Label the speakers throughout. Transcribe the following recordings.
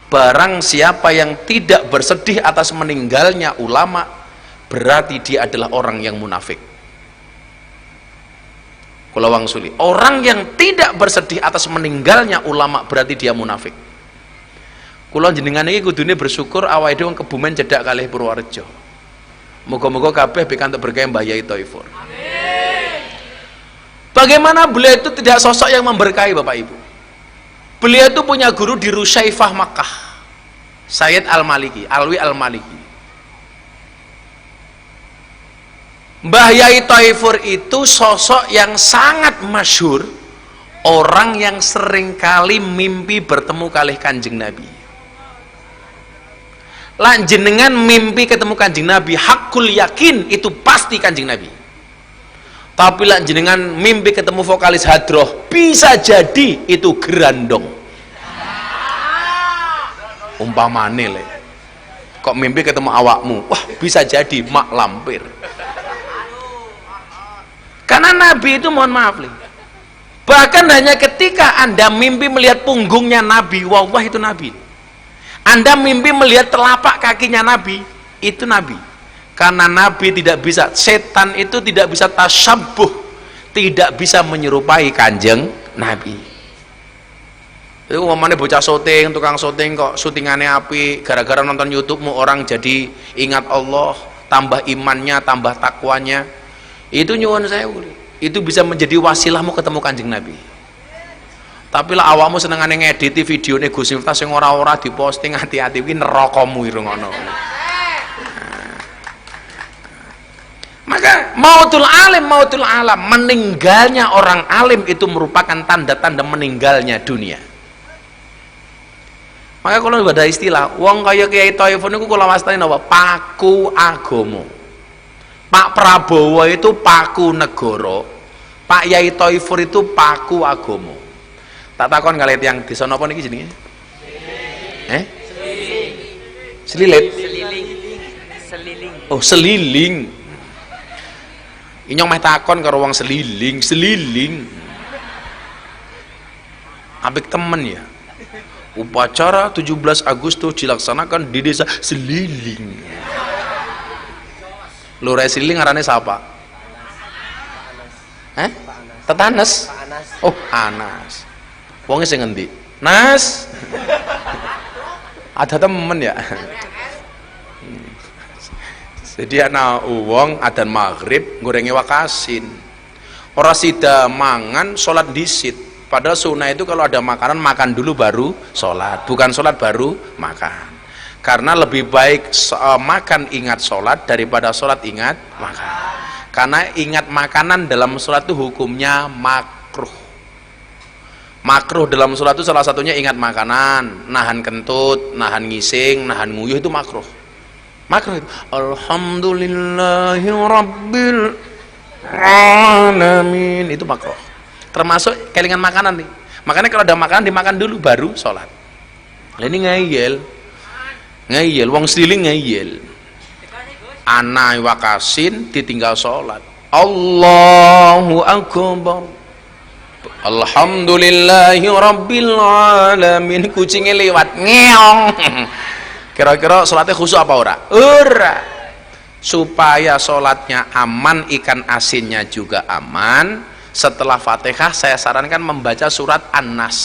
Speaker 1: barang siapa yang tidak bersedih atas meninggalnya ulama, berarti dia adalah orang yang munafik. Kula wangsuli, orang yang tidak bersedih atas meninggalnya ulama berarti dia munafik. Kula jenengan iki kudune bersyukur awake dhewe wong Kebumen cedhak kalih Purworejo. Moga-moga kabeh pikantuk berkah Mbah Yai Thaifur. Amin. Bagaimana beliau itu tidak sosok yang memberkahi Bapak Ibu. Beliau itu punya guru di Rusyaifah Makkah, Sayyid Al-Maliki, Alwi Al-Maliki. Mbah Yai Thaifur itu sosok yang sangat masyhur, orang yang seringkali mimpi bertemu kalih Kanjeng Nabi. Lan jenengan mimpi ketemu Kanjeng Nabi, hakul yakin itu pasti Kanjeng Nabi. Tapi lan jenengan mimpi ketemu vokalis Hadroh, bisa jadi itu Gerandong. Umpamane le, kok mimpi ketemu awakmu, wah bisa jadi Mak Lampir. Karena Nabi itu, mohon maaf nih, bahkan hanya ketika Anda mimpi melihat punggungnya Nabi, wallah itu Nabi. Anda mimpi melihat telapak kakinya Nabi, itu Nabi. Karena Nabi tidak bisa, setan itu tidak bisa tasyabuh, tidak bisa menyerupai Kanjeng Nabi. Itu umumnya bocah syuting, tukang syuting kok syutingannya api, gara-gara nonton YouTube-mu orang jadi ingat Allah, tambah imannya, tambah takwanya. Itu nyuwun sewu, itu bisa menjadi wasilahmu ketemu Kanjeng Nabi. Tapi lah awakmu senengane ngediti videone Gus Miftah sing ora-ora diposting, hati-hati iki nerakamu iku ngono. Maka mautul alam, meninggalnya orang alim itu merupakan tanda-tanda meninggalnya dunia. Maka kalau ada istilah wong kaya Kiai Thaifur niku kula wastani napa? Paku agama. Pak Prabowo itu paku negara, Pak Yai Thaifur itu paku agama. Tak takon kali yang desa napa niki jenenge? Selilit. Seliling. Oh, seliling. Inyong meh takon karo wong seliling. Apik temen ya. Upacara 17 Agustus dilaksanakan di desa Seliling. Lurah Seliling ngarane siapa? Tetanes? Oh, Anas. Wongnya sing ngendi? Nas. Ada temen ya. Jadi ana wong adzan maghrib ngorengi wakasin. Ora sida mangan salat dhisit. Padahal sunnah itu kalau ada makanan makan dulu baru salat, bukan salat baru makan. Karena lebih baik makan ingat sholat daripada sholat ingat makan. Karena ingat makanan dalam sholat itu hukumnya makruh. Makruh dalam sholat itu salah satunya ingat makanan, nahan kentut, nahan ngising, nahan nguyuh, itu makruh. Makruh itu alhamdulillahi rabbil alamin, itu makruh. Termasuk kelingan makanan nih. Makanya kalau ada makanan dimakan dulu baru sholat. Ini ngeyel, wong seliling ngeyel. Ana wakasin ditinggal sholat. Allahu akbar. Alhamdulillahi rabbil alamin. Kucingnya lewat ngeong. Kira-kira sholatnya khusyuk apa ora? Ora. Supaya sholatnya aman, ikan asinnya juga aman, setelah Fatihah saya sarankan membaca surat An-Nas.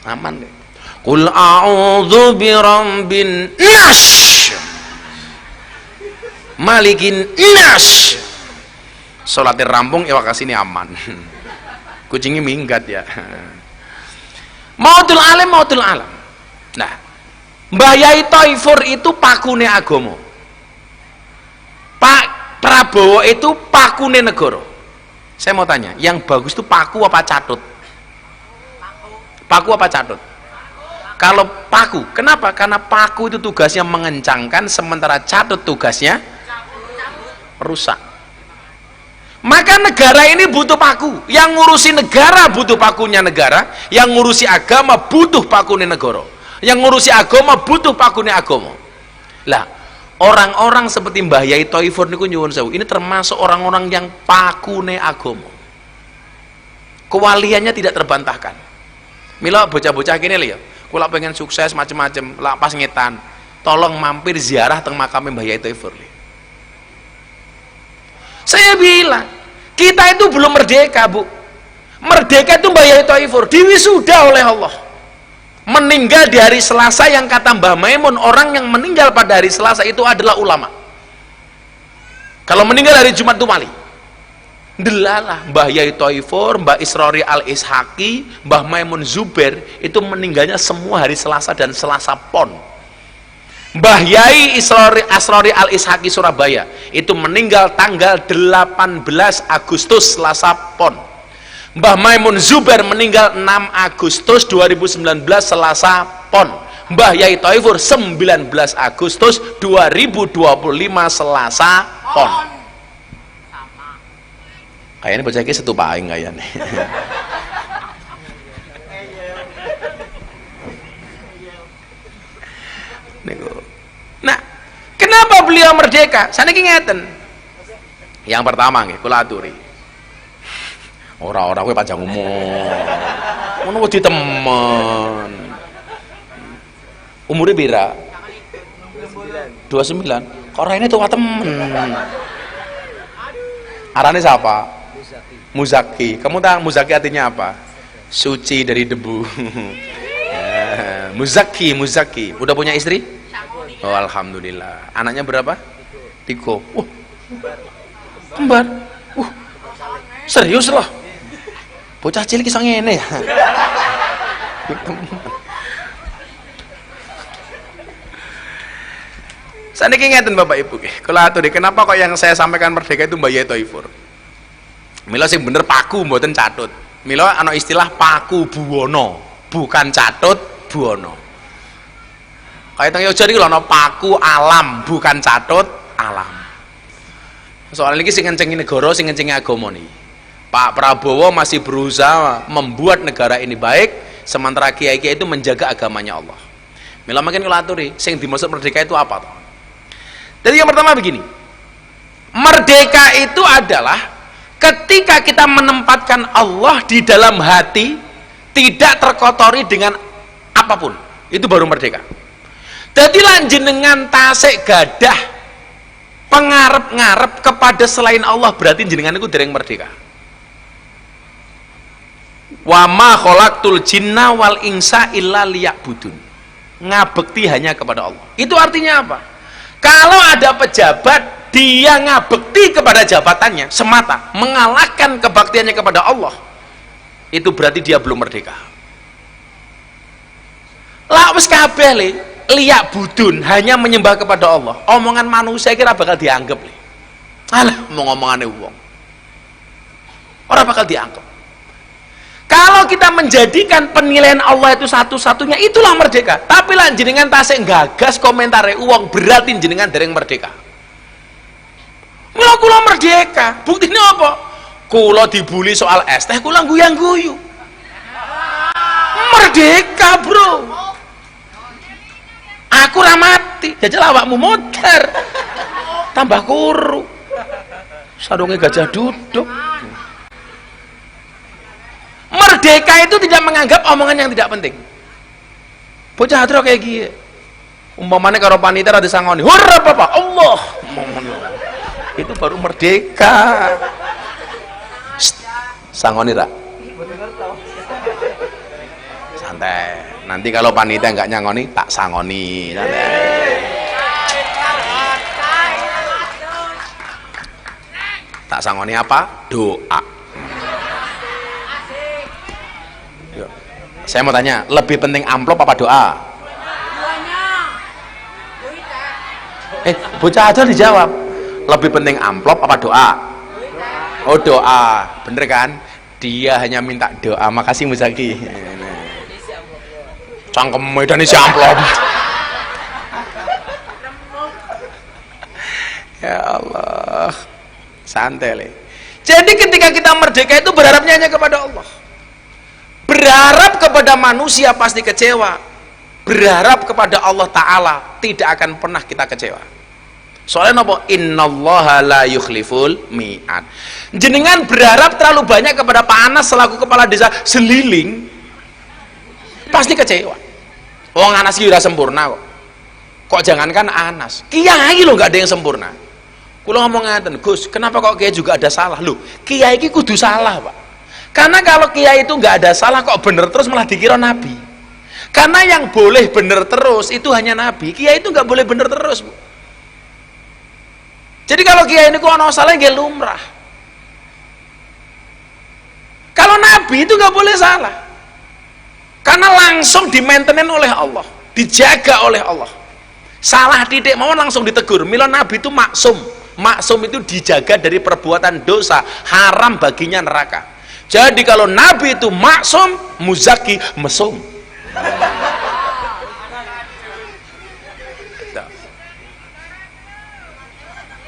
Speaker 1: Aman deh. Qul a'udzu birabbin nas, malikin nas. Sholatnya rampung, ewakas ini aman. Kucingnya minggat ya. Mautul alam. Nah, Mbah Yai Thaifur itu pakune agama. Pak Prabowo itu pakune negara. Saya mau tanya, yang bagus itu paku apa catut? Paku apa catut? Kalau paku, kenapa? Karena paku itu tugasnya mengencangkan, sementara catut tugasnya rusak. Maka negara ini butuh paku. Yang ngurusi negara butuh pakunya negara, yang ngurusi agama butuh pakunya negara, yang ngurusi agama butuh pakunya agama. Lah, orang-orang seperti Mbah Yai Thaifur niku nyuwun sewu, ini termasuk orang-orang yang pakune agama. Kewaliannya tidak terbantahkan. Mila bocah-bocah kene lho ya. kula pengen sukses macem-macem, lah pas ngetan tolong mampir ziarah teng makam Mbah Yai Thaifur. Saya bilang kita itu belum merdeka, Bu. Merdeka itu Mbah Yai Thaifur diwisuda oleh Allah, meninggal di hari Selasa, yang kata Mbah Maimun orang yang meninggal pada hari Selasa itu adalah ulama. Kalau meninggal hari Jumat itu mali. Delalah Mbah Yai Thaifur, Mbah Isrori Al-Ishaqi, Mbah Maimun Zubair itu meninggalnya semua hari Selasa dan Selasa Pon. Mbah Yai Asrori Al-Ishaqi Surabaya itu meninggal tanggal 18 Agustus Selasa Pon. Mbah Maimun Zubair meninggal 6 Agustus 2019 Selasa Pon. Mbah Yai Thaifur 19 Agustus 2025 Selasa Pon. Kayaknya baca iki setupaing kayaknya. Nah, kenapa beliau merdeka? Saniki ngeten. Yang pertama nggih kula aturi. Ora-ora kowe panjang umur. Ngono kok ditemen. Umure pira? 29. Kok raine tua temen. Arane siapa? Muzaki. Kamu tahu Muzaki artinya apa? Suci dari debu. Muzaki. Udah punya istri? Oh, alhamdulillah. Anaknya berapa? 3. Kembar. Serius loh. Bocah cilik iso ngene ya. Saniki ngeten Bapak Ibu. Kula aturi, kenapa kok yang saya sampaikan merdeka itu Mbah Yai Thaifur? Mila sing bener paku mboten catut. Mila ana istilah paku buwono, bukan catut buwono. Kaya teng Yogyakarta iki lho ana paku alam, bukan catut alam. Soalnya ini sing ngencengi negara, sing ngencengi agama nih. Pak Prabowo masih berusaha membuat negara ini baik, sementara kiai-kiai itu menjaga agamanya Allah. Mila makin kula aturi, sing dimaksud merdeka itu apa toh? Jadi yang pertama begini, merdeka itu adalah ketika kita menempatkan Allah di dalam hati, tidak terkotori dengan apapun, itu baru merdeka. Jadi lanjenengan tasik gadah pengarep-ngarep kepada selain Allah, berarti jenengan itu dereng merdeka. Wa ma khalaqtul jinna wal insa illa liya'budun. Ngabekti hanya kepada Allah. Itu artinya apa? Kalau ada pejabat dia ngabekti kepada jabatannya semata, mengalahkan kebaktiannya kepada Allah, itu berarti dia belum merdeka. Lah wis kabeh le liyak budun, hanya menyembah kepada Allah. Omongan manusia kira bakal dianggap le. Alah, mau ngomongane wong. Ora bakal dianggap. Kalau kita menjadikan penilaian Allah itu satu-satunya, itulah merdeka. Tapi lah jenengan tasik gagas komentare wong, berarti jenengan dereng merdeka. Mula kula merdeka, buktinya apa? Kula dibully soal es teh, kula guyang-guyu. Merdeka, bro. Aku ramati, jajal awakmu modar, tambah kuru, sadungnya gajah duduk. Merdeka itu tidak menganggap omongan yang tidak penting. Bocah hadro kayak gini, umpamanya karo panitia ada sangoni, hurra bapak Allah, itu baru merdeka. Sangoni rak, santai. Nanti kalau panitia nggak nyangoni, tak sangoni. Santai. Tak sangoni apa? Doa. Yuk. Saya mau tanya, lebih penting amplop apa doa? Bocah aja dijawab. Lebih penting amplop apa doa? Oh, doa. Bener kan? Dia hanya minta doa. Makasih Muzaki. Cangkem medan isi amplop. Ya Allah, santai le. Jadi ketika kita merdeka itu berharapnya hanya kepada Allah. Berharap kepada manusia pasti kecewa. Berharap kepada Allah Ta'ala tidak akan pernah kita kecewa. Soalnya apa? Innallaha la yukhliful mi'ad. Jenengan berharap terlalu banyak kepada Pak Anas selaku kepala desa Seliling, pasti kecewa. Wong Anas iki ora sempurna kok. Kok jangankan Anas, kiai lho nggak ada yang sempurna. Kula ngomong ngaten, Gus, kenapa kok kiai juga ada salah? Lho, kiai iki kudu salah, Pak. Karena kalau kiai itu nggak ada salah kok bener terus malah dikira nabi. Karena yang boleh bener terus itu hanya nabi. Kiai itu nggak boleh bener terus, Bu. Jadi kalau kiai ini kok ana salah nggih lumrah. Kalau nabi itu nggak boleh salah. Karena langsung dimainten oleh Allah, dijaga oleh Allah. Salah titik mawon langsung ditegur. Mila nabi itu maksum. Maksum itu dijaga dari perbuatan dosa, haram baginya neraka. Jadi kalau nabi itu maksum, muzaki mesum.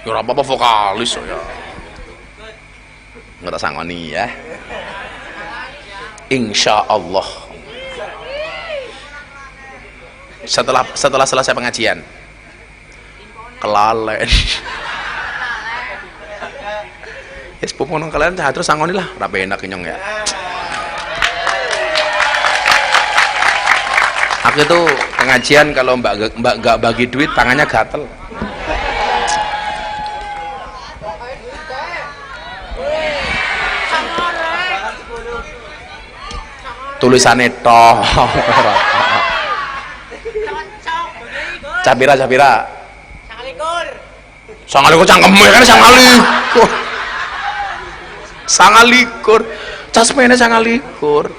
Speaker 1: Ya ora apa-apa vokalis ya. Nggak tak sangoni ya. Insya Allah. Setelah selesai pengajian, kelalen. Yes, pupung nang kalian terus sangoni lah, rapi enak kenyong ya. Aku itu pengajian kalau mbak gak bagi duit tangannya gatel. Tulisannya toh. Capira. Sangalikur cangkeme kan sangalikur. Sangalikur. Casmene sangalikur.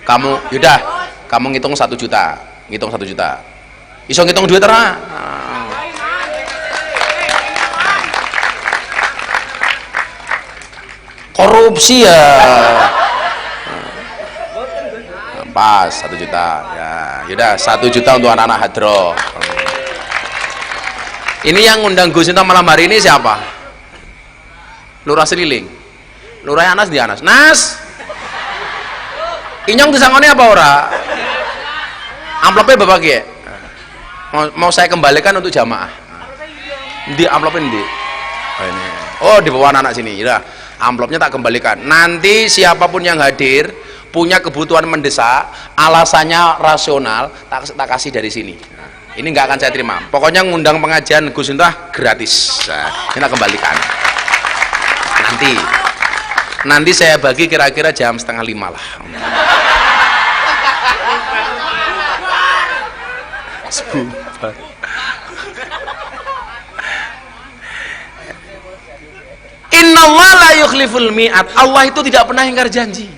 Speaker 1: Kamu yaudah, kamu ngitung 1 juta. Ngitung 1 juta. Iso ngitung duit ora? Korupsi ya. Pas 1 juta ya, yaudah 1 juta untuk anak-anak hadroh. Ini yang ngundang Gus Sinta malam hari ini siapa? Lurah Seliling. Lurah Anas di Anas. Nas, inyong disangoni apa ora? Amplopnya bapak ya? Mau saya kembalikan untuk jamaah. Di amplopnya di. Oh, ini. Oh di bawah anak sini. Ya, amplopnya tak kembalikan. Nanti siapapun yang hadir punya kebutuhan mendesak, alasannya rasional, tak kasih dari sini. Nah, ini nggak akan saya terima. Pokoknya ngundang pengajian Gus Intah gratis. Nah, kita kembalikan. Nanti saya bagi kira-kira jam 4:30 lah. Sebuah. Innallaha la yukhliful mi'ad. Allah itu tidak pernah ingkar janji.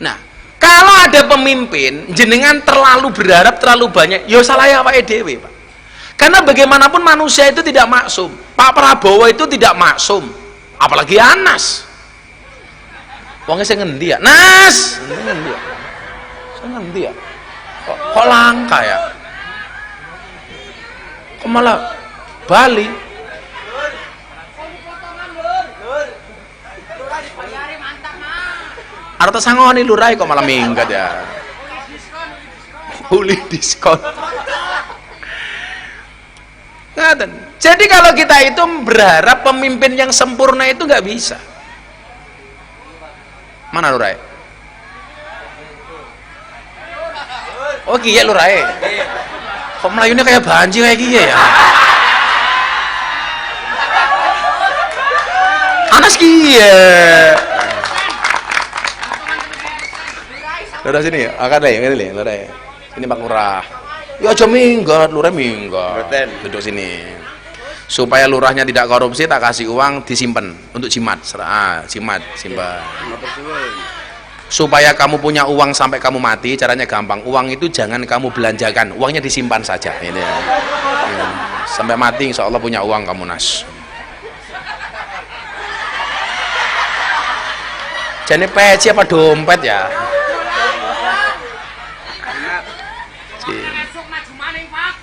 Speaker 1: Nah, kalau ada pemimpin jenengan terlalu berharap terlalu banyak, ya salah ya Pak EDW, Pak. Karena bagaimanapun manusia itu tidak maksum. Pak Prabowo itu tidak maksum, apalagi Anas. Wongnya saya ngendi ya? Nas, ngendi ya? Saya ngendi ya? Kok langka ya? Kok malah Bali? Arta sangoni lurai kok malah minggat ya. Uli diskon. Jadi kalau kita itu berharap pemimpin yang sempurna itu nggak bisa. Mana lurai? Oh iya lurai. Kok melayunya kayak banjir kayak gini ya? Anas kia. Lurah sini ya, akan deh, ini nih, lurah. Sini Pak Lurah. Ya aja minggat, lurah minggat. Duduk sini. Supaya lurahnya tidak korupsi, tak kasih uang disimpan untuk jimat. Jimat, simpan. Supaya kamu punya uang sampai kamu mati, caranya gampang. Uang itu jangan kamu belanjakan, uangnya disimpan saja. Ini ya. Sampai mati, insya Allah punya uang kamu Nas. Jadi peci apa dompet ya?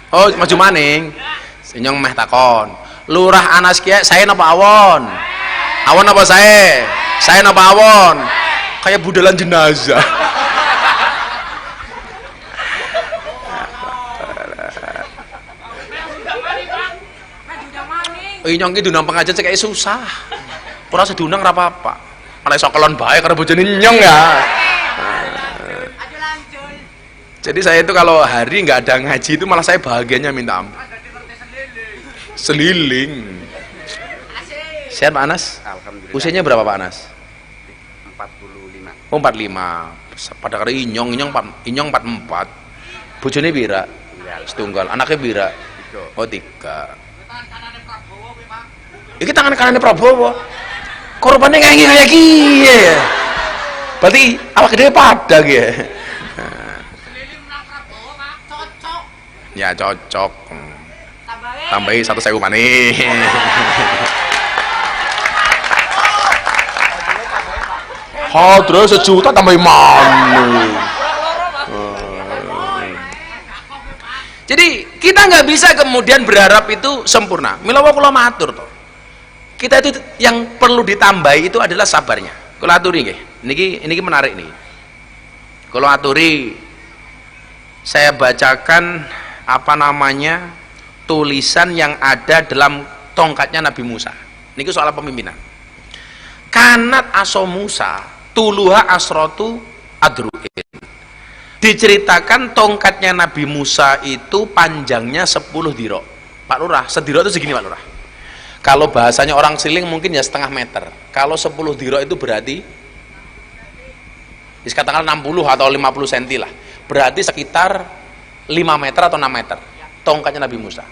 Speaker 1: Oh maju maning. Senyong meh takon. Lurah Anas kia, saya napa awon? Awon apa saya? Saya napa awon? Kayak budalan jenazah. Inyong ki diundang pengajian kayak susah. Ora usah diundang ora apa-apa. Malah iso kelon bae karo bojone nyong ya. Jadi saya itu kalau hari nggak ada ngaji itu malah saya bahagianya minta ampun. Seliling. Sehat Pak Anas?
Speaker 2: Alhamdulillah.
Speaker 1: Usianya berapa Pak Anas?
Speaker 2: 45.
Speaker 1: Oh 45. Pada kali inyong 44. Bojone pira? Setunggal. Anaknya pira? 3. Oh 3. Iki tangan kanannya Prabowo. Korbannya kayak gini ya. Berarti awak gede pada gitu. Ya cocok. Tambahin 1.000 maning. Terus 1 juta tambahin maning. Jadi kita nggak bisa kemudian berharap itu sempurna. Mila kula matur toh. Kita itu yang perlu ditambahi itu adalah sabarnya. Kula aturi nggih. Niki menarik nih. Kula aturi, saya bacakan apa namanya tulisan yang ada dalam tongkatnya Nabi Musa. Niki soal pemimpinan. Kanat aso Musa tuluha asrotu adru'in. Diceritakan tongkatnya Nabi Musa itu panjangnya 10 dirok. Pak Lurah, sedirok itu segini Pak Lurah. Kalau bahasanya orang siling mungkin ya setengah meter. Kalau 10 dirok itu berarti katakanlah 60 atau 50 cm lah. Berarti sekitar 5 meter atau 6 meter tongkatnya Nabi Musa.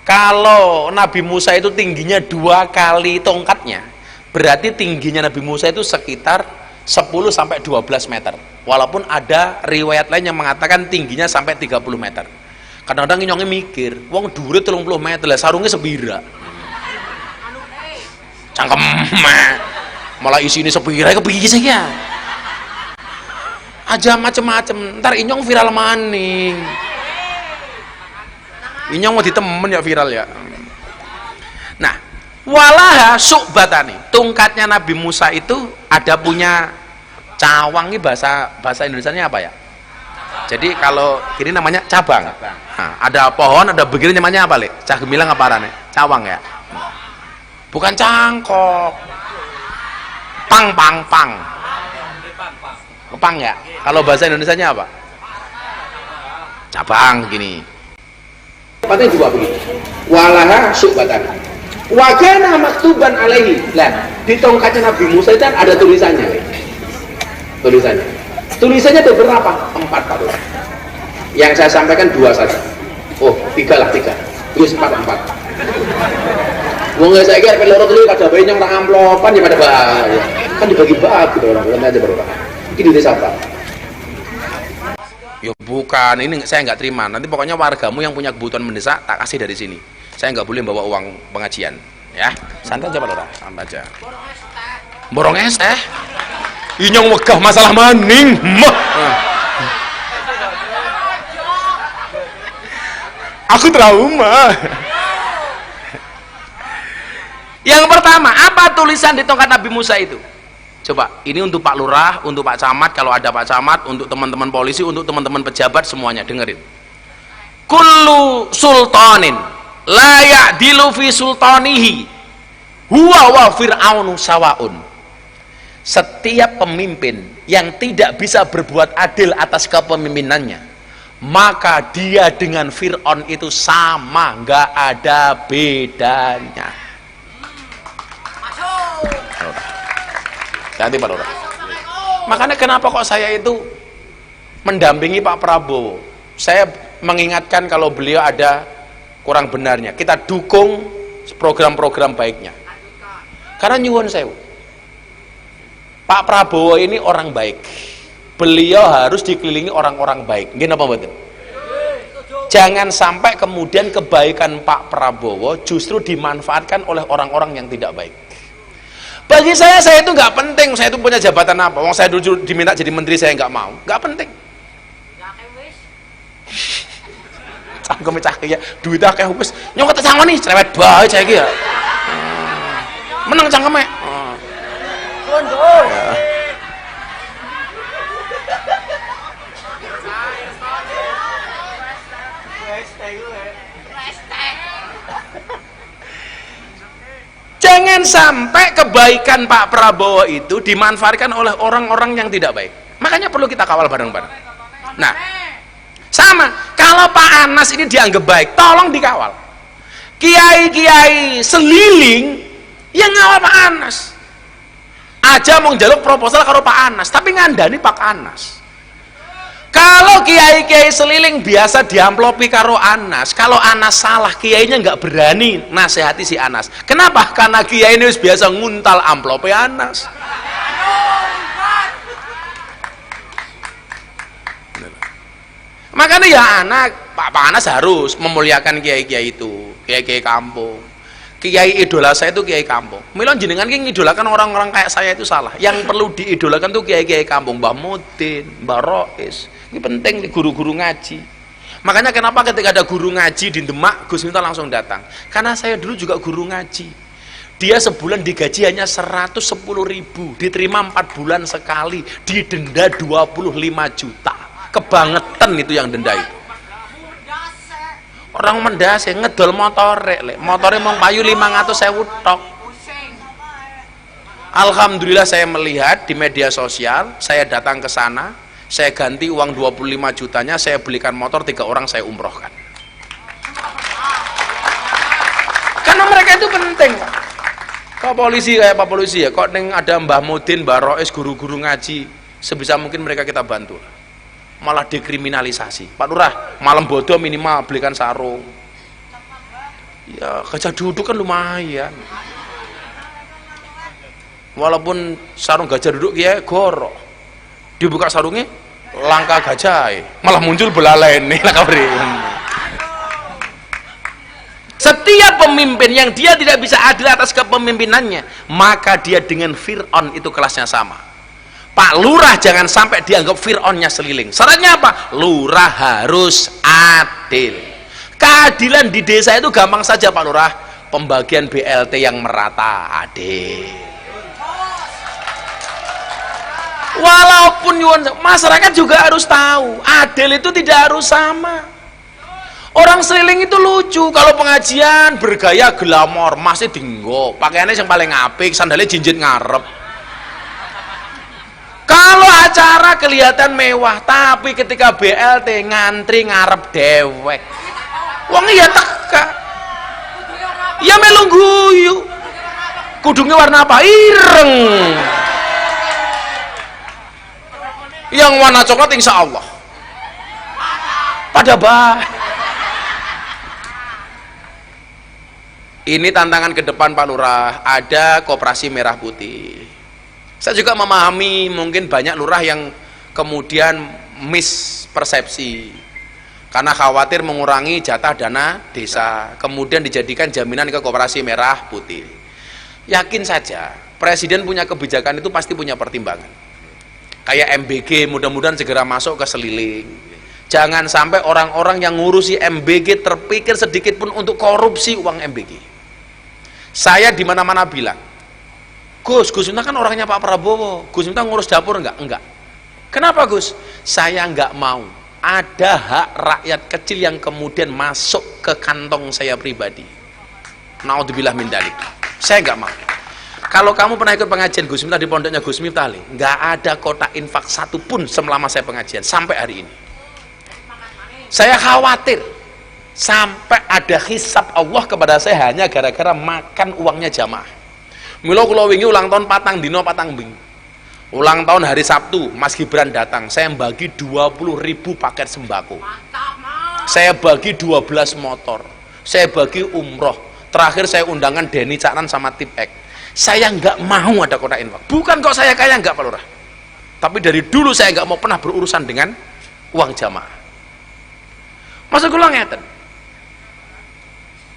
Speaker 1: Kalau Nabi Musa itu tingginya 2 kali tongkatnya, berarti tingginya Nabi Musa itu sekitar 10 sampai 12 meter. Walaupun ada riwayat lain yang mengatakan tingginya sampai 30 meter. Kadang-kadang nyongnya mikir, wong dhuwure 30 meter lah sarungnya sebira. Cangkem malah isi ini sepira kepiye sih ya. Aja macem-macem, ntar inyong viral maning. Inyong mau ditemen ya viral ya. Nah, walaha su'batani, tongkatnya Nabi Musa itu ada punya cawang. Ini bahasa Indonesianya apa ya? Jadi kalau ini namanya cabang. Nah, ada pohon, ada begini namanya apa, Lek? Cah gemilang apa arane? Cawang ya. Bukan cangkok. Pang. Pang ya. Kalau bahasa Indonesianya apa? Cabang gini. Patnya juga begini. Walaha su'batan. Wa kana maktuban alaihi. Lah, di tongkatnya Nabi Musa itu kan ada tulisannya, Lek. Tulisannya ada berapa? 4 Pak. Yang saya sampaikan 2 saja. Oh, 3 lah. Terus 4. Wong saya kira pelorot dulu kada bayi yang tak amplopan ya pada bahaya. Kan dibagi-bagi gitu orang aja berapa. Ini di siapa? Ya bukan, ini saya nggak terima. Nanti pokoknya wargamu yang punya kebutuhan mendesak tak kasih dari sini. Saya nggak boleh bawa uang pengajian, ya. Santai aja Pak Lurah, santai aja. Borong es teh. Inyong wegah masalah maning. Aku trauma. Yang pertama, apa tulisan di tongkat Nabi Musa itu? Coba, ini untuk Pak Lurah, untuk Pak Camat, kalau ada Pak Camat, untuk teman-teman polisi, untuk teman-teman pejabat, semuanya dengerin. Kullu sultanin la ya'dilu fi sultanihi huwa wa fir'aunu sawaun. Setiap pemimpin yang tidak bisa berbuat adil atas kepemimpinannya, maka dia dengan Fir'aun itu sama, nggak ada bedanya. Nanti Pak Lurah. Makanya kenapa kok saya itu mendampingi Pak Prabowo? Saya mengingatkan kalau beliau ada kurang benarnya, kita dukung program-program baiknya. Karena nyuwun sewu, Pak Prabowo ini orang baik. Beliau harus dikelilingi orang-orang baik. Nggih napa mboten? Jangan sampai kemudian kebaikan Pak Prabowo justru dimanfaatkan oleh orang-orang yang tidak baik. Bagi saya itu nggak penting, saya itu punya jabatan apa. Wong saya dulu diminta jadi menteri, saya nggak mau, nggak penting. Cangkem cahaya, duit akeh wis. Nyong kata cangkem nih, cerewet bae saya iki ya. Menang cangkeme. Jangan sampai kebaikan Pak Prabowo itu dimanfaatkan oleh orang-orang yang tidak baik. Makanya perlu kita kawal bareng-bareng. Nah, Sama, kalau Pak Anas ini dianggap baik, tolong dikawal. Kiai-kiai seliling yang ngawal Pak Anas aja mau njaluk proposal karo Pak Anas, tapi ngandani Pak Anas. Kalau kiai-kiai seliling biasa diamplopi karo Anas, kalau Anas salah, kiainya nggak berani nasihati si Anas. Kenapa? Karena kiai ini biasa nguntal amplopi Anas. Makanya ya Pak Anas harus memuliakan kiai-kiai itu, kiai-kiai kampung. Kiai idola saya itu kiai kampung. Milon jenengan ki ngidolakan orang-orang kayak saya itu salah. Yang perlu diidolakan tuh kiai-kiai kampung, Mbah Mudin, Mbah Rois. Ini penting di guru-guru ngaji. Makanya kenapa ketika ada guru ngaji di Demak, Gus Miftah langsung datang. Karena saya dulu juga guru ngaji. Dia sebulan digaji hanya 110.000, diterima 4 bulan sekali, didenda 25 juta. Kebangetan itu yang denda itu. Orang mendase ngedol motornya mau payu 500.000 tok. Alhamdulillah saya melihat di media sosial, saya datang ke sana, saya ganti uang 25 jutanya, saya belikan motor 3 orang, saya umrohkan. Karena mereka itu penting. Kok polisi kayak Pak Polisi ya, kok neng ada Mbah Mudin, Mbah Rois, guru-guru ngaji, sebisa mungkin mereka kita bantu. Malah dekriminalisasi. Pak Lurah, malam bodoh minimal belikan sarung. Ya gajah duduk kan lumayan. Walaupun sarung gajah duduk ya gorok, dibuka sarungnya langka gajah, malah muncul belalai nih. Setiap pemimpin yang dia tidak bisa adil atas kepemimpinannya, maka dia dengan Fir'aun itu kelasnya sama. Pak Lurah jangan sampai dianggap Fir'aunnya seliling. Syaratnya apa? Lurah harus adil. Keadilan di desa itu gampang saja Pak Lurah. Pembagian BLT yang merata, adil. Walaupun masyarakat juga harus tahu, adil itu tidak harus sama. Orang seliling itu lucu, kalau pengajian bergaya glamor, masih dinggo, pakaiannya yang paling apik, sandalnya jinjit ngarep. Kalau acara kelihatan mewah, tapi ketika BLT ngantri ngarep dewek. Wong iya teka. Ya melu guyu. Kudungnya warna apa? Ireng. Yang warna coklat insya Allah. Pada bah. Ini tantangan ke depan Pak Lurah. Ada koperasi merah putih. Saya juga memahami mungkin banyak lurah yang kemudian mispersepsi karena khawatir mengurangi jatah dana desa, kemudian dijadikan jaminan ke koperasi merah putih. Yakin saja presiden punya kebijakan itu pasti punya pertimbangan. Kayak MBG mudah-mudahan segera masuk ke seliling. Jangan sampai orang-orang yang ngurusi MBG terpikir sedikit pun untuk korupsi uang MBG. Saya di mana-mana bilang, Gus Miftah kan orangnya Pak Prabowo. Gus Miftah ngurus dapur enggak? Enggak. Kenapa Gus? Saya enggak mau ada hak rakyat kecil yang kemudian masuk ke kantong saya pribadi. Naudzubillah min dzalik. Saya enggak mau. Kalau kamu pernah ikut pengajian Gus Miftah di pondoknya Gus Miftah, enggak ada kotak infak satu pun selama saya pengajian sampai hari ini. Saya khawatir sampai ada hisab Allah kepada saya hanya gara-gara makan uangnya jamaah. Milo kula wingi ulang tahun patang dino patang bing. Ulang tahun hari Sabtu, Mas Gibran datang. Saya bagi 20.000 paket sembako. Saya bagi 12 motor. Saya bagi umroh. Terakhir saya undangan Denny Caknan sama Tipek. Saya nggak mau ada kotak infak. Bukan kok saya kaya nggak Pak Lurah. Tapi dari dulu saya nggak mau pernah berurusan dengan uang jamaah. Maksud kula ngeten.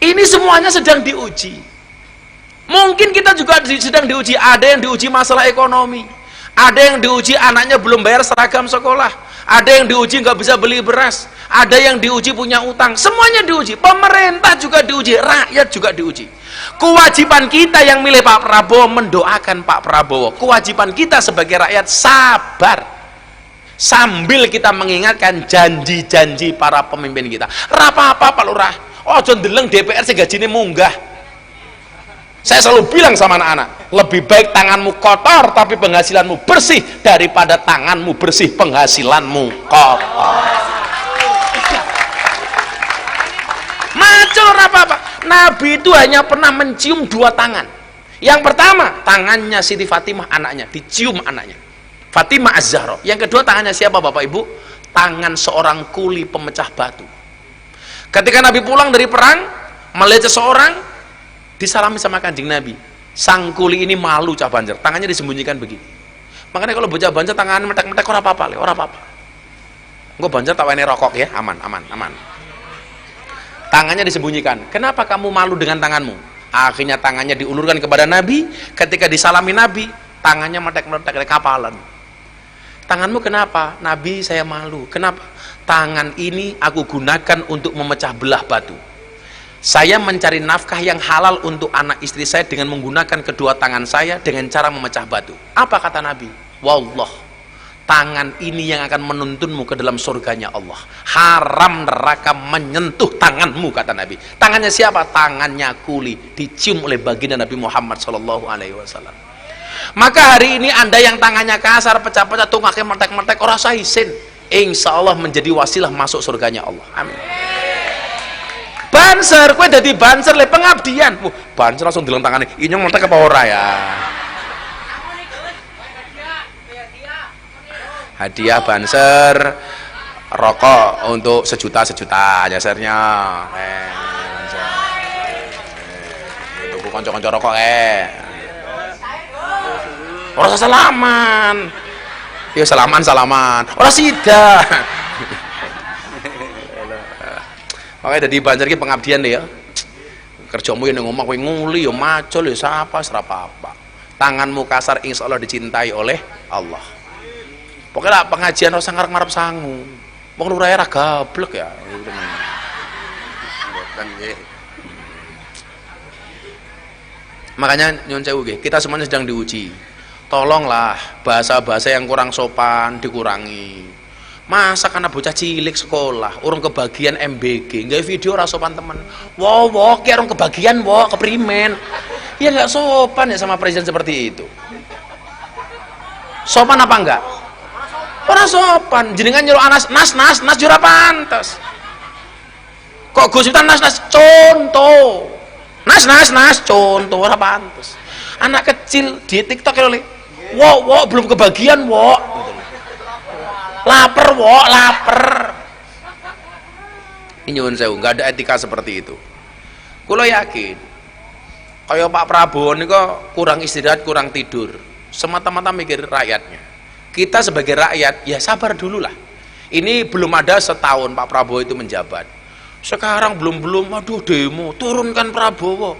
Speaker 1: Ini semuanya sedang diuji. Mungkin kita juga sedang diuji, ada yang diuji masalah ekonomi, ada yang diuji anaknya belum bayar seragam sekolah, ada yang diuji nggak bisa beli beras, ada yang diuji punya utang, semuanya diuji. Pemerintah juga diuji, rakyat juga diuji. Kewajiban kita yang milih Pak Prabowo mendoakan Pak Prabowo. Kewajiban kita sebagai rakyat sabar sambil kita mengingatkan janji-janji para pemimpin kita. Apa-apa Pak Lurah, ojo ndeleng DPR sing gajine munggah. Saya selalu bilang sama anak-anak, lebih baik tanganmu kotor tapi penghasilanmu bersih daripada tanganmu bersih penghasilanmu kotor. Macul apa-apa. Nabi itu hanya pernah mencium 2 tangan. Yang pertama, tangannya Siti Fatimah anaknya, dicium anaknya. Fatimah Az-Zahra. Yang kedua, tangannya siapa Bapak Ibu? Tangan seorang kuli pemecah batu. Ketika Nabi pulang dari perang, melihat seseorang, disalami sama Kanjeng Nabi. Sang kuli ini malu cah Banjar, tangannya disembunyikan begini. Makanya kalau bocah Banjar tangan metek-metek ora apa-apa, ora apa-apa. Engko Banjar tak wene rokok ya, aman. Tangannya disembunyikan. Kenapa kamu malu dengan tanganmu? Akhirnya tangannya diulurkan kepada Nabi. Ketika disalami Nabi, tangannya metek-metek kayak kapalan. Tanganmu kenapa? Nabi, saya malu. Kenapa? Tangan ini aku gunakan untuk memecah belah batu. Saya mencari nafkah yang halal untuk anak istri saya dengan menggunakan kedua tangan saya dengan cara memecah batu. Apa kata Nabi? Wallah, tangan ini yang akan menuntunmu ke dalam surganya Allah. Haram neraka menyentuh tanganmu, kata Nabi. Tangannya siapa? Tangannya kuli, dicium oleh baginda Nabi Muhammad SAW. Maka hari ini Anda yang tangannya kasar, pecah-pecah, tungaknya metek-metek, ora usah isin, insya Allah menjadi wasilah masuk surganya Allah. Amin. Banser, kue dadi banser le pengabdian. Banser langsung dileng tangannya, inyong metek apa ora ya? Hadiah banser rokok untuk sejuta jasarnya. Untuk konco-konco rokok Orang salaman. Ya salaman. Orang sida. Makanya dari Banjar ki pengabdian deh ya. Kerjamu yang ngomong kowe nguli ya macul ya sapa serapa apa. Tanganmu kasar insya Allah dicintai oleh Allah. Pokoknya pengajian ora ngarep-ngarep sangu. Wong lurahe ra gablek ya. Makanya nyun sewu nggih, kita semuanya sedang diuji. Tolonglah bahasa-bahasa yang kurang sopan dikurangi. Masa karena bocah cilik sekolah urung kebagian MBG nggak video rasopan temen wow kayak orang kebagian keprimen ya nggak sopan ya sama presiden seperti itu. Sopan apa enggak? Orang sopan jenengan nyuruh anas nas jura pantas kok Gus Miftah nas contoh nas contoh ora pantas. Anak kecil di TikTok lho wow belum kebagian lapar ini nyuwun sewu, nggak ada etika seperti itu. Kulo yakin kayak Pak Prabowo ini kok kurang istirahat, kurang tidur, semata-mata mikir rakyatnya. Kita sebagai rakyat ya sabar dulu lah. Ini belum ada setahun Pak Prabowo itu menjabat, sekarang belum aduh demo turunkan Prabowo.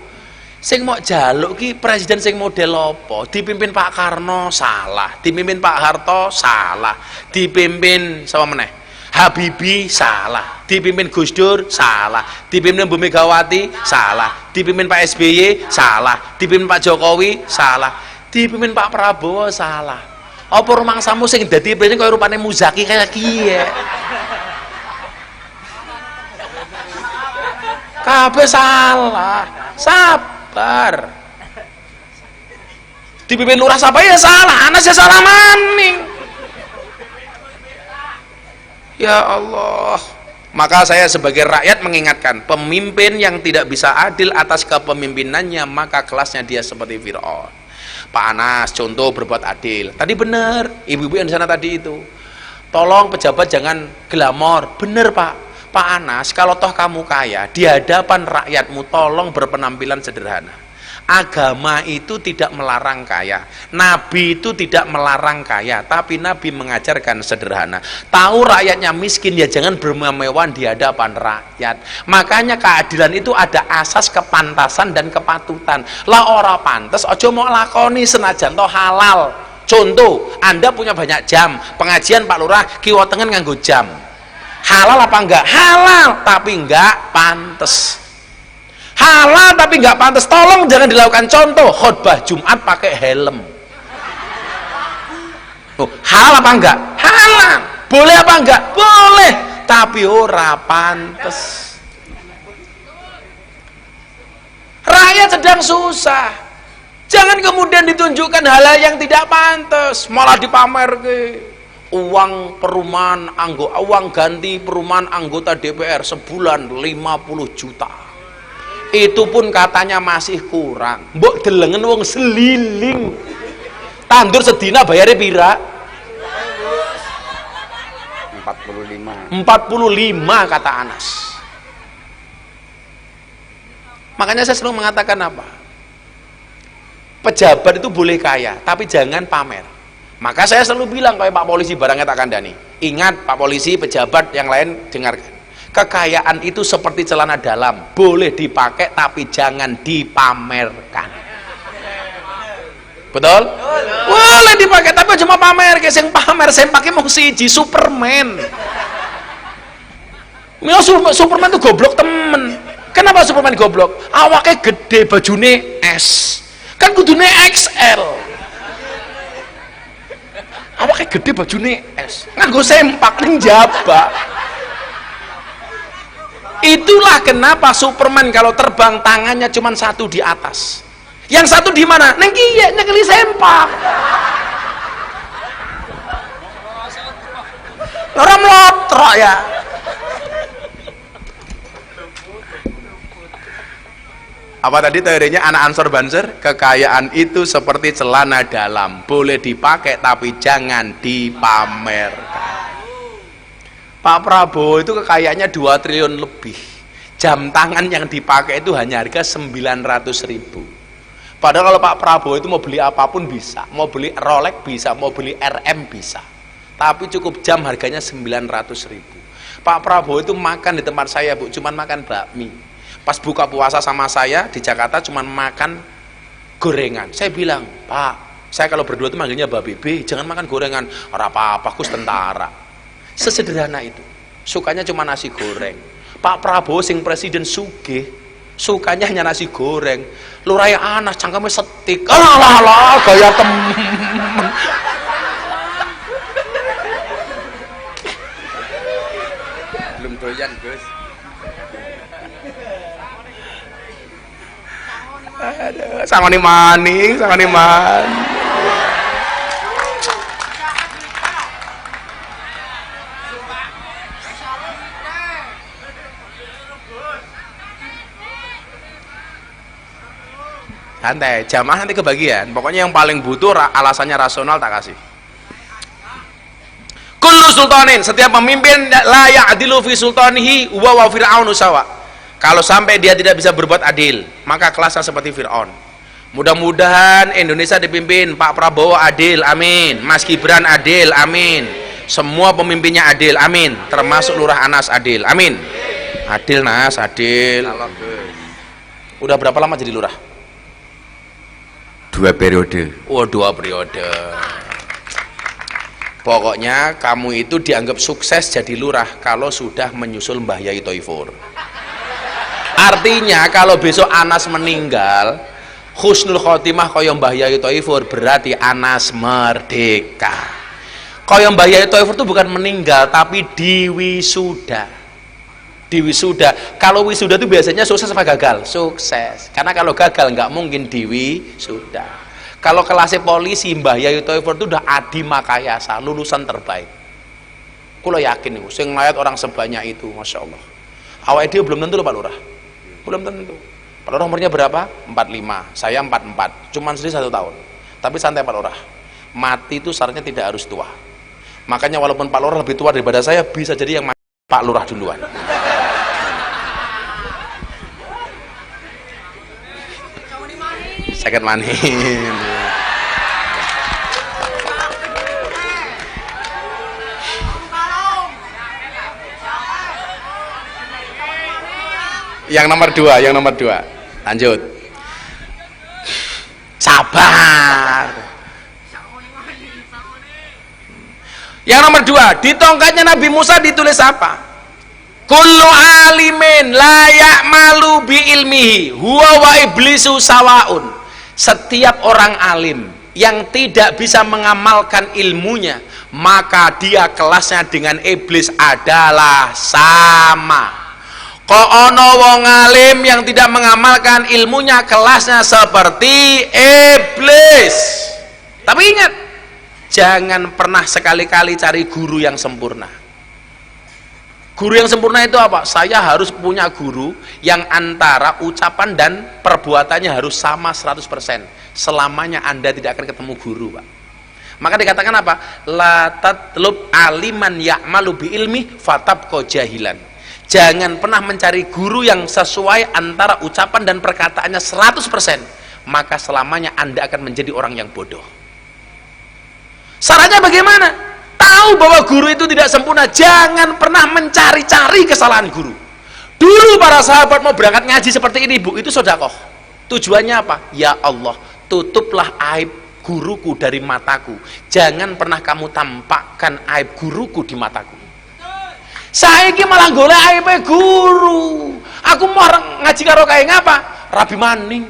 Speaker 1: Sing mau jaluk ki presiden sing model apa? Dipimpin Pak Karno salah, dipimpin Pak Harto salah, dipimpin sama meneh Habibie salah, dipimpin Gus Dur salah, dipimpin Bu Megawati salah, dipimpin Pak SBY salah, dipimpin Pak Jokowi salah, dipimpin Pak Prabowo salah. Apa rumangsamu sing dadi presiden kaya rupane Muzaki kayak kiye? Kabeh salah. Dipimpin lurah siapa ya salah, anak saya salah maning. Ya Allah. Maka saya sebagai rakyat mengingatkan, pemimpin yang tidak bisa adil atas kepemimpinannya maka kelasnya dia seperti Fir'aun. Pak Anas contoh berbuat adil. Tadi benar, ibu-ibu yang di sana tadi itu. Tolong pejabat jangan glamor. Benar Pak. Pak Anas, kalau toh kamu kaya, di hadapan rakyatmu tolong berpenampilan sederhana. Agama itu tidak melarang kaya, Nabi itu tidak melarang kaya, tapi Nabi mengajarkan sederhana. Tahu rakyatnya miskin ya jangan bermewah-mewahan di hadapan rakyat. Makanya keadilan itu ada asas kepantasan dan kepatutan. Lah ora pantes aja mau lakoni senajan toh halal. Contoh, Anda punya banyak jam, pengajian Pak Lurah kiwa tengen nganggo jam. Halal apa enggak? Halal, tapi enggak pantes. Halal tapi enggak pantes. Tolong jangan dilakukan. Contoh, khutbah Jumat pakai helm. Halal apa enggak? Halal. Boleh apa enggak? Boleh, tapi ora pantes. Rakyat sedang susah. Jangan kemudian ditunjukkan hal yang tidak pantes, malah dipamerke. Uang perumahan uang ganti perumahan anggota DPR sebulan 50 juta. Itu pun katanya masih kurang. Mbok delengen wong seliling. Tandur sedina bayarnya pira?
Speaker 2: 45
Speaker 1: kata Anas. Makanya saya selalu mengatakan apa? Pejabat itu boleh kaya, tapi jangan pamer. Maka saya selalu bilang kayak Pak Polisi barangnya tak kandani. Ingat Pak Polisi, pejabat yang lain dengarkan. Kekayaan itu seperti celana dalam, boleh dipakai tapi jangan dipamerkan. Betul? Boleh dipakai tapi cuma pamer, kayak sing pamer saya pakai mau siji Superman. Mila Superman tuh goblok temen. Kenapa Superman goblok? Awaknya gede, bajune S. Kan kudune XL. Awaknya gede, bajune S. Nganggo sempak ning jaba. Itulah kenapa Superman kalau terbang tangannya cuma satu di atas. Yang satu di mana? Neng kiye nyekeli sempak. Orang melotrok ya. Apa tadi teorinya anak Ansor Banser? Kekayaan itu seperti celana dalam, boleh dipakai tapi jangan dipamerkan. Pak Prabowo itu kekayaannya 2 triliun lebih. Jam tangan yang dipakai itu hanya harga 900.000. Padahal kalau Pak Prabowo itu mau beli apapun bisa, mau beli Rolex bisa, mau beli RM bisa. Tapi cukup jam harganya 900.000. Pak Prabowo itu makan di tempat saya, Bu, cuman makan bakmi. Pas buka puasa sama saya di Jakarta cuman makan gorengan. Saya bilang, Pak, saya kalau berdua itu manggilnya Mbak Bebe, jangan makan gorengan. Ora apa-apa, kus tentara. Sesederhana itu. Sukanya cuma nasi goreng. Pak Prabowo sing presiden sugih, sukanya hanya nasi goreng. Lurai anas cangkeme setik. Alah gaya temen.
Speaker 2: belum doyan Gus.
Speaker 1: Aduh, sangoni maning. Santai, jamaah nanti kebagian. Pokoknya yang paling butuh alasannya rasional tak kasih. Kullu sultanin, setiap pemimpin la ya'dilu fi sultanihi wa fir'aunu sawa. Kalau sampai dia tidak bisa berbuat adil, maka kelasnya seperti Fir'aun. Mudah-mudahan Indonesia dipimpin Pak Prabowo adil, amin. Mas Gibran adil, amin. Semua pemimpinnya adil, amin. Termasuk Lurah Anas adil, amin. Adil Nas, adil. Udah berapa lama jadi lurah?
Speaker 2: 2 periode.
Speaker 1: Oh, 2 periode. Pokoknya kamu itu dianggap sukses jadi lurah kalau sudah menyusul Mbah Yai Toifur. Artinya kalau besok Anas meninggal, husnul khotimah kaya Mbah Yai Toifur, berarti Anas merdeka. Kaya Mbah Yai Toifur itu bukan meninggal tapi diwisuda. Diwisuda. Kalau wisuda itu biasanya sukses apa gagal? Sukses. Karena kalau gagal nggak mungkin diwisuda. Kalau kelasnya polisi Mbah Yai Toifur itu udah adi makayasa, lulusan terbaik. Kulo yakin nih, saya ngeliat orang sebanyak itu, masya Allah. Awal dia belum tentu loh Pak Lurah. Belum tentu. Pak Lurah umurnya berapa? 45, saya 44, cuman sedih 1 tahun. Tapi santai Pak Lurah, mati itu syaratnya tidak harus tua. Makanya walaupun Pak Lurah lebih tua daripada saya, bisa jadi yang mati Pak Lurah duluan. Second manin. Yang nomor 2, lanjut. Sabar. Yang nomor 2, di tongkatnya Nabi Musa ditulis apa? Kullu alimin la ya'malu bi ilmihi huwa wa iblisu sawaun. Setiap orang alim yang tidak bisa mengamalkan ilmunya, maka dia kelasnya dengan iblis adalah sama. Kok ono wong alim yang tidak mengamalkan ilmunya, kelasnya seperti iblis. Tapi ingat, jangan pernah sekali-kali cari guru yang sempurna. Guru yang sempurna itu apa? Saya harus punya guru yang antara ucapan dan perbuatannya harus sama 100%. Selamanya Anda tidak akan ketemu guru, Pak. Maka dikatakan apa? La tatlub aliman ya'malu bi ilmi fatabqa jahilan. Jangan pernah mencari guru yang sesuai antara ucapan dan perkataannya 100%. Maka selamanya Anda akan menjadi orang yang bodoh. Sarannya bagaimana? Tahu bahwa guru itu tidak sempurna, jangan pernah mencari-cari kesalahan guru. Dulu para sahabat mau berangkat ngaji seperti ini, Bu, itu sedekah. Tujuannya apa? Ya Allah, tutuplah aib guruku dari mataku. Jangan pernah kamu tampakkan aib guruku di mataku. Saiki malah golek aibe guru. Aku mau ngaji karo kae ngapa? Rabi maning.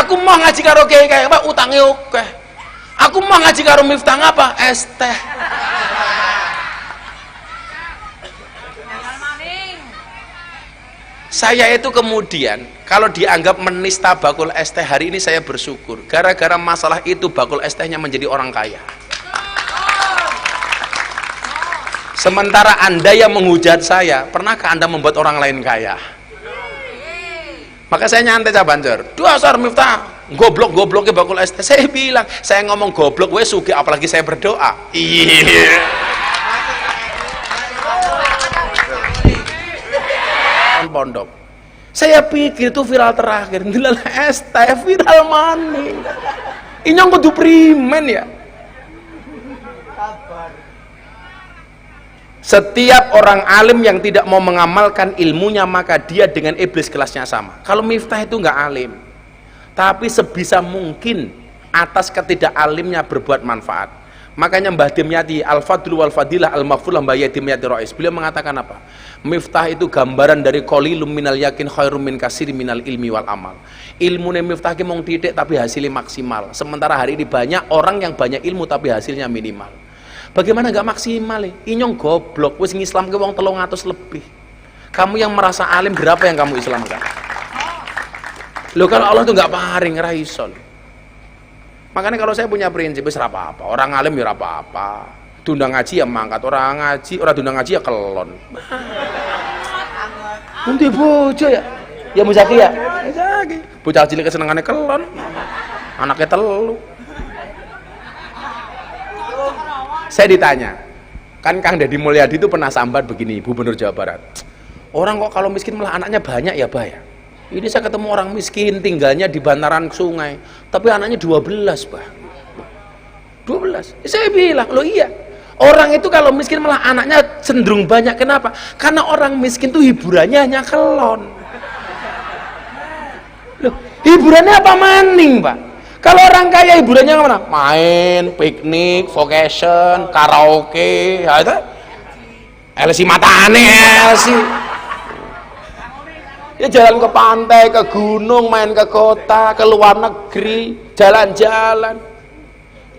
Speaker 1: Aku mau ngaji karo kae ngapa? Utange akeh. Aku mau ngaji karo Miftah apa? Es teh. Saya itu kemudian kalau dianggap menista bakul es teh, hari ini saya bersyukur. Gara-gara masalah itu bakul es tehnya menjadi orang kaya. Sementara Anda yang menghujat saya, pernahkah Anda membuat orang lain kaya? Maka saya nyantai Cabanjar. Dasar Miftah, goblok-gobloknya bakul es teh. Saya bilang, saya ngomong goblok, wes sugi, apalagi saya berdoa. Iya. Pondok. Saya pikir itu viral terakhir. Dilala es teh viral maning. Ini yang kudu primen ya. Setiap orang alim yang tidak mau mengamalkan ilmunya, maka dia dengan iblis kelasnya sama. Kalau Miftah itu nggak alim, tapi sebisa mungkin atas ketidakalimnya berbuat manfaat. Makanya Mbah Dimyati Al-Fadlu wal Fadilah Al-Maghfulah Mbah Dimyati Rais, beliau mengatakan apa? Miftah itu gambaran dari qalilum minal yakin khairum min kasiri minal ilmi wal amal. Ilmu Miftah ki mung titik tapi hasilnya maksimal. Sementara hari ini banyak orang yang banyak ilmu tapi hasilnya minimal. Bagaimana nggak maksimal ya? Inyong goblok, wis ngislam ke wong 300 lebih. Kamu yang merasa alim, berapa yang kamu islamkan? Loh, kalau Allah tuh nggak paring, raison. Makanya kalau saya punya prinsip, wis apa-apa. Orang alim ya apa-apa. Tundang ngaji ya mangkat, orang ngaji, orang tundang ngaji ya kelon. Nanti bojo ya, ya muzaki ya. Muzaki. Bocah cilik kesenangannya kelon. Anaknya telu. Saya ditanya, kan Kang Deddy Mulyadi itu pernah sambat begini, Gubernur Jawa Barat. Orang kok kalau miskin malah anaknya banyak ya, Bah ya? Ini saya ketemu orang miskin tinggalnya di bantaran sungai, tapi anaknya 12, Bah. 12. Saya bilang, loh iya. Orang itu kalau miskin malah anaknya cenderung banyak. Kenapa? Karena orang miskin tuh hiburannya hanya kelon. Loh, hiburannya apa maning, Pak? Kalau orang kaya hiburannya kemana? Main, piknik, vacation, karaoke, ya itu. LC matane, LC. Ya jalan ke pantai, ke gunung, main ke kota, ke luar negeri, jalan-jalan.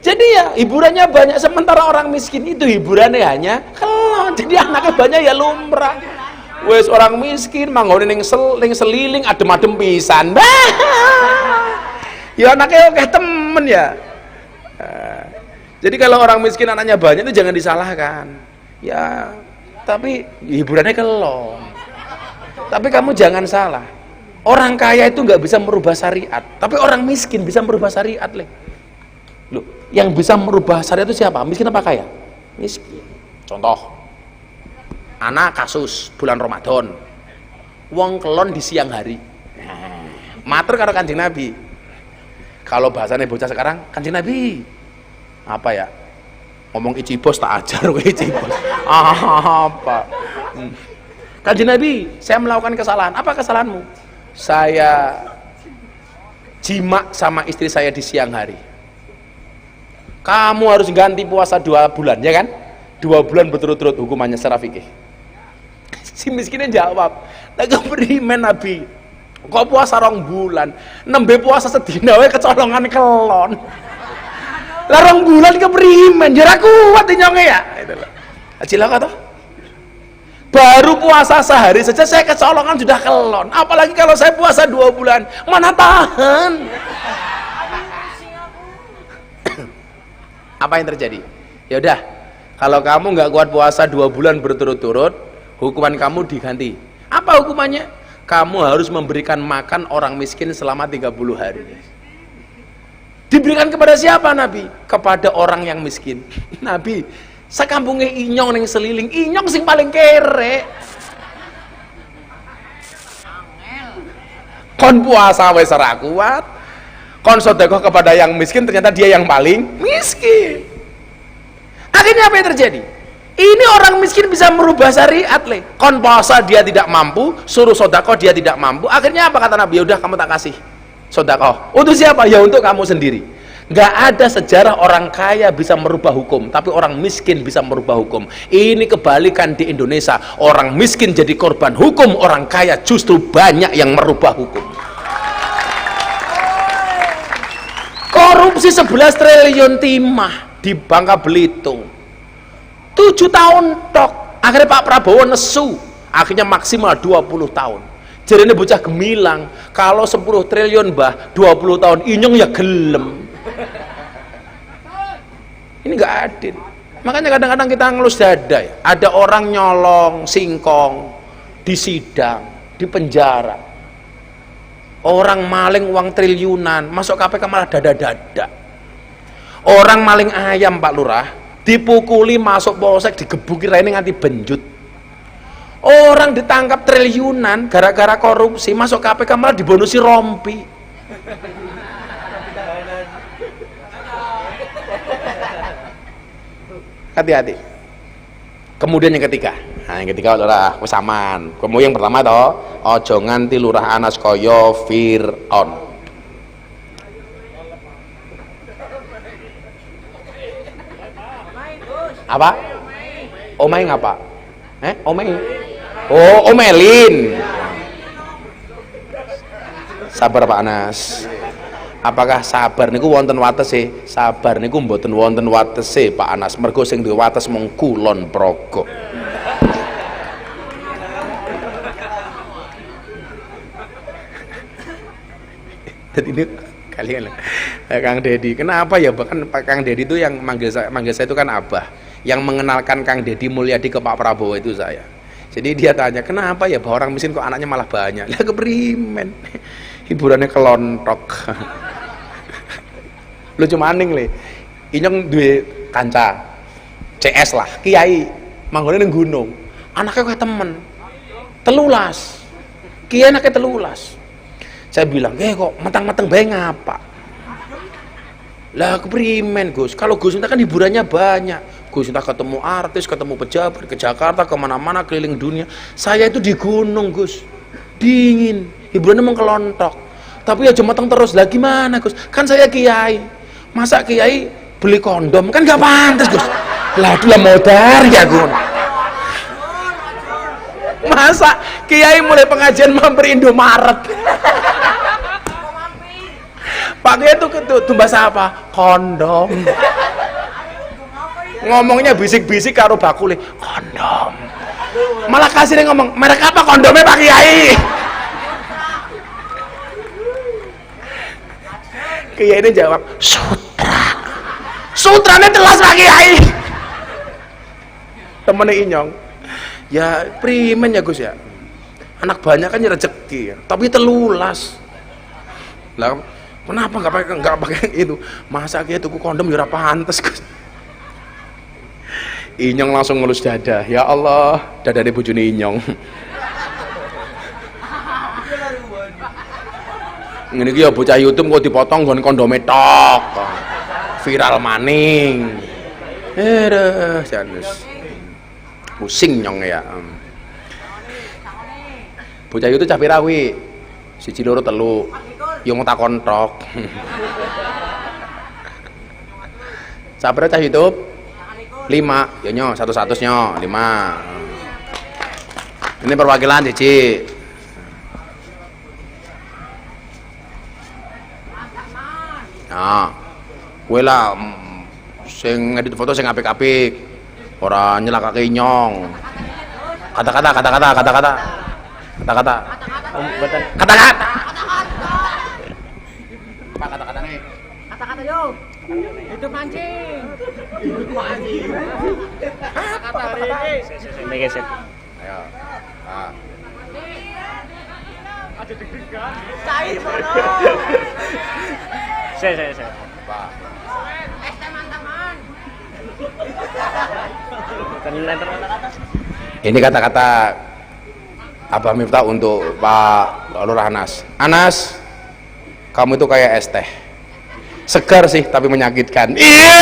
Speaker 1: Jadi ya hiburannya banyak, sementara orang miskin itu hiburannya hanya kelon. Jadi anaknya banyak ya lumrah. Wes orang miskin manggone ning seliling adem-adem pisan. Ya anaknya oke temen ya. Jadi kalau orang miskin anaknya banyak itu jangan disalahkan. Ya, tapi hiburannya kelon. Tapi kamu jangan salah. Orang kaya itu nggak bisa merubah syariat, tapi orang miskin bisa merubah syariat, Le. Loh, yang bisa merubah syariat itu siapa? Miskin apa kaya? Miskin. Contoh, anak kasus bulan Ramadan, wong kelon di siang hari. Matur karo Kanjeng Nabi. Kalau bahasanya bocah sekarang, Kanjeng Nabi apa ya? Ngomong icibos tak ajar kowe icibos. Apa? Kanjeng Nabi, saya melakukan kesalahan. Apa kesalahanmu? Saya jima sama istri saya di siang hari. Kamu harus ganti puasa 2 bulan, ya kan? 2 bulan berturut-turut hukumannya secara fikih. Si miskinnya jawab, "Lah keprimen Nabi? Kok puasa 2 bulan, nembe puasa sedina wae kecolongan kelon. Lah 2 bulan keprimen, jare kuat nyonge ya." Itu loh. Cilaka toh? Baru puasa sehari saja saya kecolongan sudah kelon. Apalagi kalau saya puasa 2 bulan, mana tahan? Apa yang terjadi? Ya udah, kalau kamu nggak kuat puasa 2 bulan berturut-turut, hukuman kamu diganti. Apa hukumannya? Kamu harus memberikan makan orang miskin selama 30 hari. Diberikan kepada siapa Nabi? Kepada orang yang miskin. Nabi, sakampungnya inyong yang seliling, inyong sing paling kere. Kon puasa wis ora kuat, kon sedekah kepada yang miskin, ternyata dia yang paling miskin. Akhirnya apa yang terjadi? Ini orang miskin bisa merubah syariat le. Kon puasa dia tidak mampu, suruh sedekah dia tidak mampu. Akhirnya apa kata Nabi? Ya udah kamu tak kasih sedekah. Untuk siapa? Ya untuk kamu sendiri. Nggak ada sejarah orang kaya bisa merubah hukum, tapi orang miskin bisa merubah hukum. Ini kebalikan di Indonesia. Orang miskin jadi korban hukum, orang kaya justru banyak yang merubah hukum. Korupsi 11 triliun timah di Bangka Belitung, 7 tahun tok. Akhirnya Pak Prabowo nesu, akhirnya maksimal 20 tahun. Jadi ini bocah gemilang, kalau 10 triliun bah 20 tahun inyong ya gelem. Ini nggak adil. Makanya kadang-kadang kita ngelus dada ya. Ada orang nyolong singkong di sidang, di penjara. Orang maling uang triliunan, masuk KPK malah dada-dada. Orang maling ayam Pak Lurah, dipukuli masuk polsek, digebuki raine nganti benjut. Orang ditangkap triliunan gara-gara korupsi, masuk KPK malah dibonusi rompi. Hati-hati. Kemudian yang ketiga, nah yang ketiga adalah wis aman. Kemudian yang pertama toh, ojo nganti lurah anas kaya Fir'aun. Apa? Omai ngapa? Omai? Oh, omelin. Sabar Pak Anas. Apakah sabar niku wonten watese? Sabar niku mboten wonten watese Pak Anas. Mergo sing duwe wates mung kulon praga. Jadi ini kalian Kang Dedi. Kenapa ya bahkan Pak Kang Dedi itu yang manggil saya itu kan Abah. Yang mengenalkan Kang Dedi Mulyadi ke Pak Prabowo itu saya. Jadi dia tanya, kenapa ya bahwa orang miskin kok anaknya malah banyak? Lah keprimen. Hiburannya kelontok. Lucu maning le. Inyong duwe kanca CS lah, kiai manggone ning gunung. Anaknya kayak temen. 13. Kiai anaknya 13. Saya bilang, kok metang-metang bae ngapa? Lah keprimen Gus. Kalau Gus entah kan hiburannya banyak. Gus entah ketemu artis, ketemu pejabat, ke Jakarta, kemana-mana keliling dunia. Saya itu di gunung Gus, dingin, hiburannya mengkelontok. Tapi ya mateng terus. Lah gimana Gus? Kan saya kiai. Masa kiai beli kondom? Kan gak pantas Gus. Lah itu lah modar ya Gun. Masa kiai mulai pengajian mampir Indomaret? Pak Kiai itu bahasa apa? Kondom. Ngomongnya bisik-bisik karo bakule, kondom. Malah kasih ngomong, merek apa kondomnya Pak Kiai? Kiai ini jawab, sutra. Sutranya telas Pak Kiai. Temennya Inyong, ya primen ya Gus ya. Anak banyak kan rezeki ya, tapi telulas. Lah kenapa nggak pakai itu? Masa Kiai tuku kondom ya ora pantes Gus. Inyong langsung ngelus dada, ya Allah, dada di bojone Inyong. Ngene iki ya bocah YouTube kok dipotong nggon kondome tok. Viral maning. Janus. Pusing Nyong ya. Bocah YouTube cah pira kuwi? 1 2 3. Yo takon tok. Sabar cah YouTube. 5, ya nyo, 100 nyo, 5. Ini perwakilan Cici. Nah, gue lah, sing ngedit foto sing apik-apik, ora nyelakake Inyong. Kata-kata. Apa kata-katanya?
Speaker 3: Kata-kata yo. Hidup mancing. Kata-kata ini.
Speaker 2: Ayo. Ah.
Speaker 3: Cair mana?
Speaker 4: Saya.
Speaker 2: Pak.
Speaker 3: Teman-teman.
Speaker 5: Ini kata-kata Abah Miftah untuk Pak Lurah Anas. Anas, kamu itu kayak es teh. Segar sih tapi menyakitkan. Iya.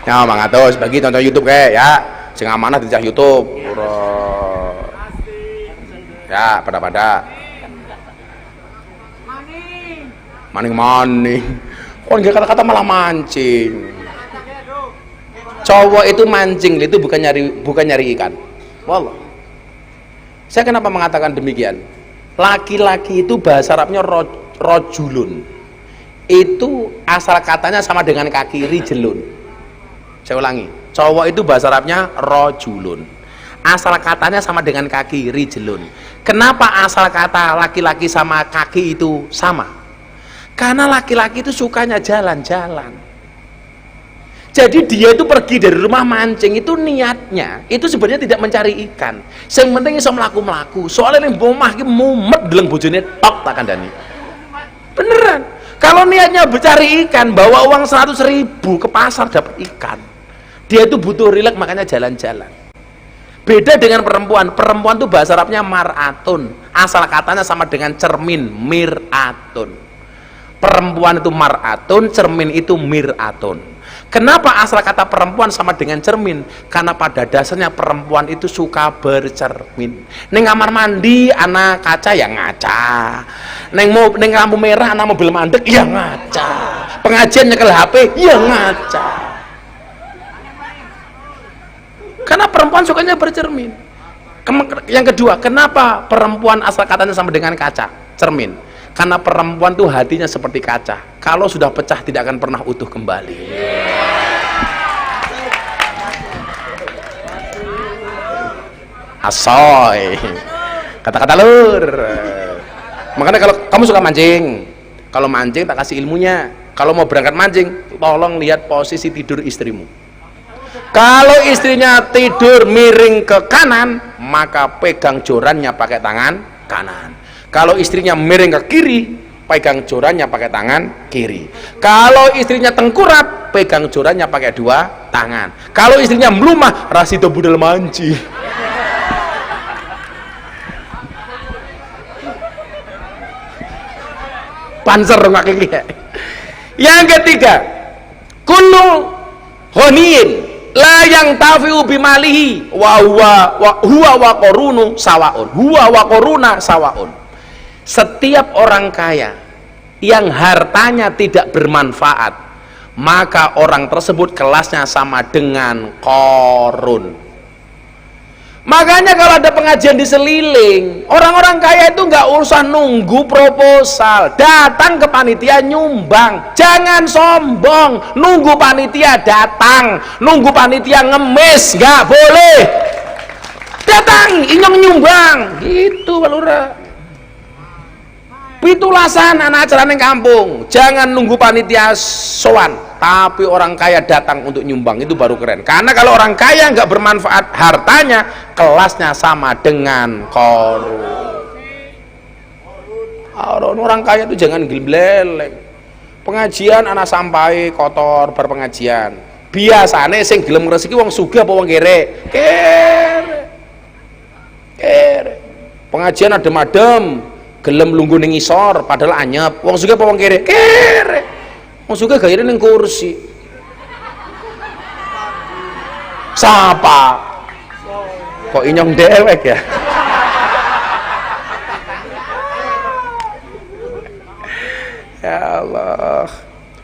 Speaker 5: Ya Mang Atos bagi tonton YouTube kayak ya. Sing amanah di YouTube. Ya, pada-pada. Maning. Oh, dia kata-kata malah mancing. Cowok itu mancing itu bukan nyari ikan. Wallah. Saya kenapa mengatakan demikian? Laki-laki itu bahasa Arabnya rojulun. Itu asal katanya sama dengan kaki rijlun. Saya ulangi. Cowok itu bahasa Arabnya rojulun. Asal katanya sama dengan kaki rijlun. Kenapa asal kata laki-laki sama kaki itu sama? Karena laki-laki itu sukanya jalan-jalan. Jadi dia itu pergi dari rumah mancing itu niatnya itu sebenarnya tidak mencari ikan. Yang penting iso mlaku-mlaku. Soalnya ning omah iki mumet deleng bojone tok tak kandhani. Beneran. Kalau niatnya mencari ikan, bawa uang 100.000 ke pasar dapat ikan. Dia itu butuh rileks makanya jalan-jalan. Beda dengan perempuan. Perempuan itu bahasa Arabnya mar'atun. Asal katanya sama dengan cermin, mir'atun. Perempuan itu mar'atun, cermin itu mir'atun. Kenapa asal kata perempuan sama dengan cermin? Karena pada dasarnya perempuan itu suka bercermin. Neng kamar mandi anak kaca ya ngaca. Neng lampu merah anak mobil mandek ya ngaca. Pengajian nyekel HP ya ngaca. Karena perempuan sukanya bercermin. Yang kedua, kenapa perempuan asal katanya sama dengan kaca, cermin? Karena perempuan tuh hatinya seperti kaca. Kalau sudah pecah tidak akan pernah utuh kembali. Asoy. Kata-kata lur. Makanya kalau kamu suka mancing, kalau mancing tak kasih ilmunya. Kalau mau berangkat mancing, tolong lihat posisi tidur istrimu. Kalau istrinya tidur miring ke kanan, maka pegang jorannya pakai tangan kanan. Kalau istrinya miring ke kiri, pegang jorannya pakai tangan kiri. Kalau istrinya tengkurap, pegang jorannya pakai dua tangan. Kalau istrinya melumah, rasido budal manci. Panzer nggak kayak. Yang ketiga, kullu ghaniyin la yang tafiu bimalihi wa huwa wa qarunu sawaun. Huwa wa qaruna sawaun. Setiap orang kaya yang hartanya tidak bermanfaat, maka orang tersebut kelasnya sama dengan korun. Makanya kalau ada pengajian di Seliling, orang-orang kaya itu nggak usah nunggu proposal, datang ke panitia nyumbang. Jangan sombong, nunggu panitia datang, nunggu panitia ngemis, nggak boleh. Datang, inyong nyumbang, gitu Pak Lurah. Pitulasan anak acara neng kampung, jangan nunggu panitia sowan, tapi orang kaya datang untuk nyumbang, itu baru keren. Karena kalau orang kaya nggak bermanfaat hartanya, kelasnya sama dengan korun. Orang kaya itu jangan gelem-geleng. Pengajian anak sampai kotor berpengajian. Biasane sing gelem ngresiki wong sugih apa wong kere? Kere. Pengajian adem-adem, gelem lungguh ning isor padahal anyep. Wong sugih apa wong kere? Kere. Wong sugih gayane ning kursi. Sapa? Kok inyong dewek ya? Ya Allah.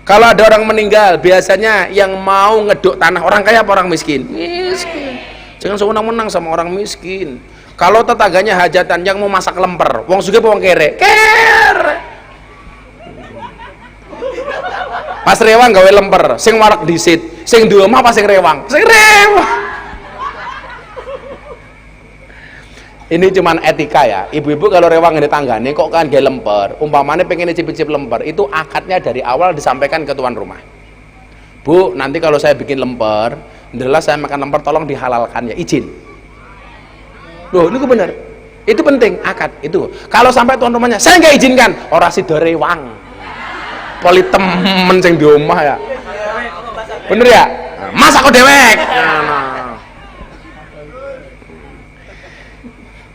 Speaker 5: Kalau ada orang meninggal, biasanya yang mau ngeduk tanah orang kaya apa orang miskin? Miskin. Jangan sewenang-wenang sama orang miskin. Kalau tetangganya hajatan yang mau masak lemper, wong sugih apa wong kere? Kere. Pas rewang gawe lemper, sing warak disit, sing duwe omah pas sing rewang? Sing rewang. Ini cuman etika ya. Ibu-ibu kalau rewang di tanggane kok kan gawe lemper, umpamanya pengen icip-icip lemper, itu akadnya dari awal disampaikan ke tuan rumah. Bu, nanti kalau saya bikin lemper, adalah saya makan lemper tolong dihalalkan ya, izin. Loh, ini benar. Itu penting, akad itu. Kalau sampai tuan rumahnya saya nggak izinkan, orasi dorewang. Poli temen sing di omah ya. Bener ya? Mas aku dewek.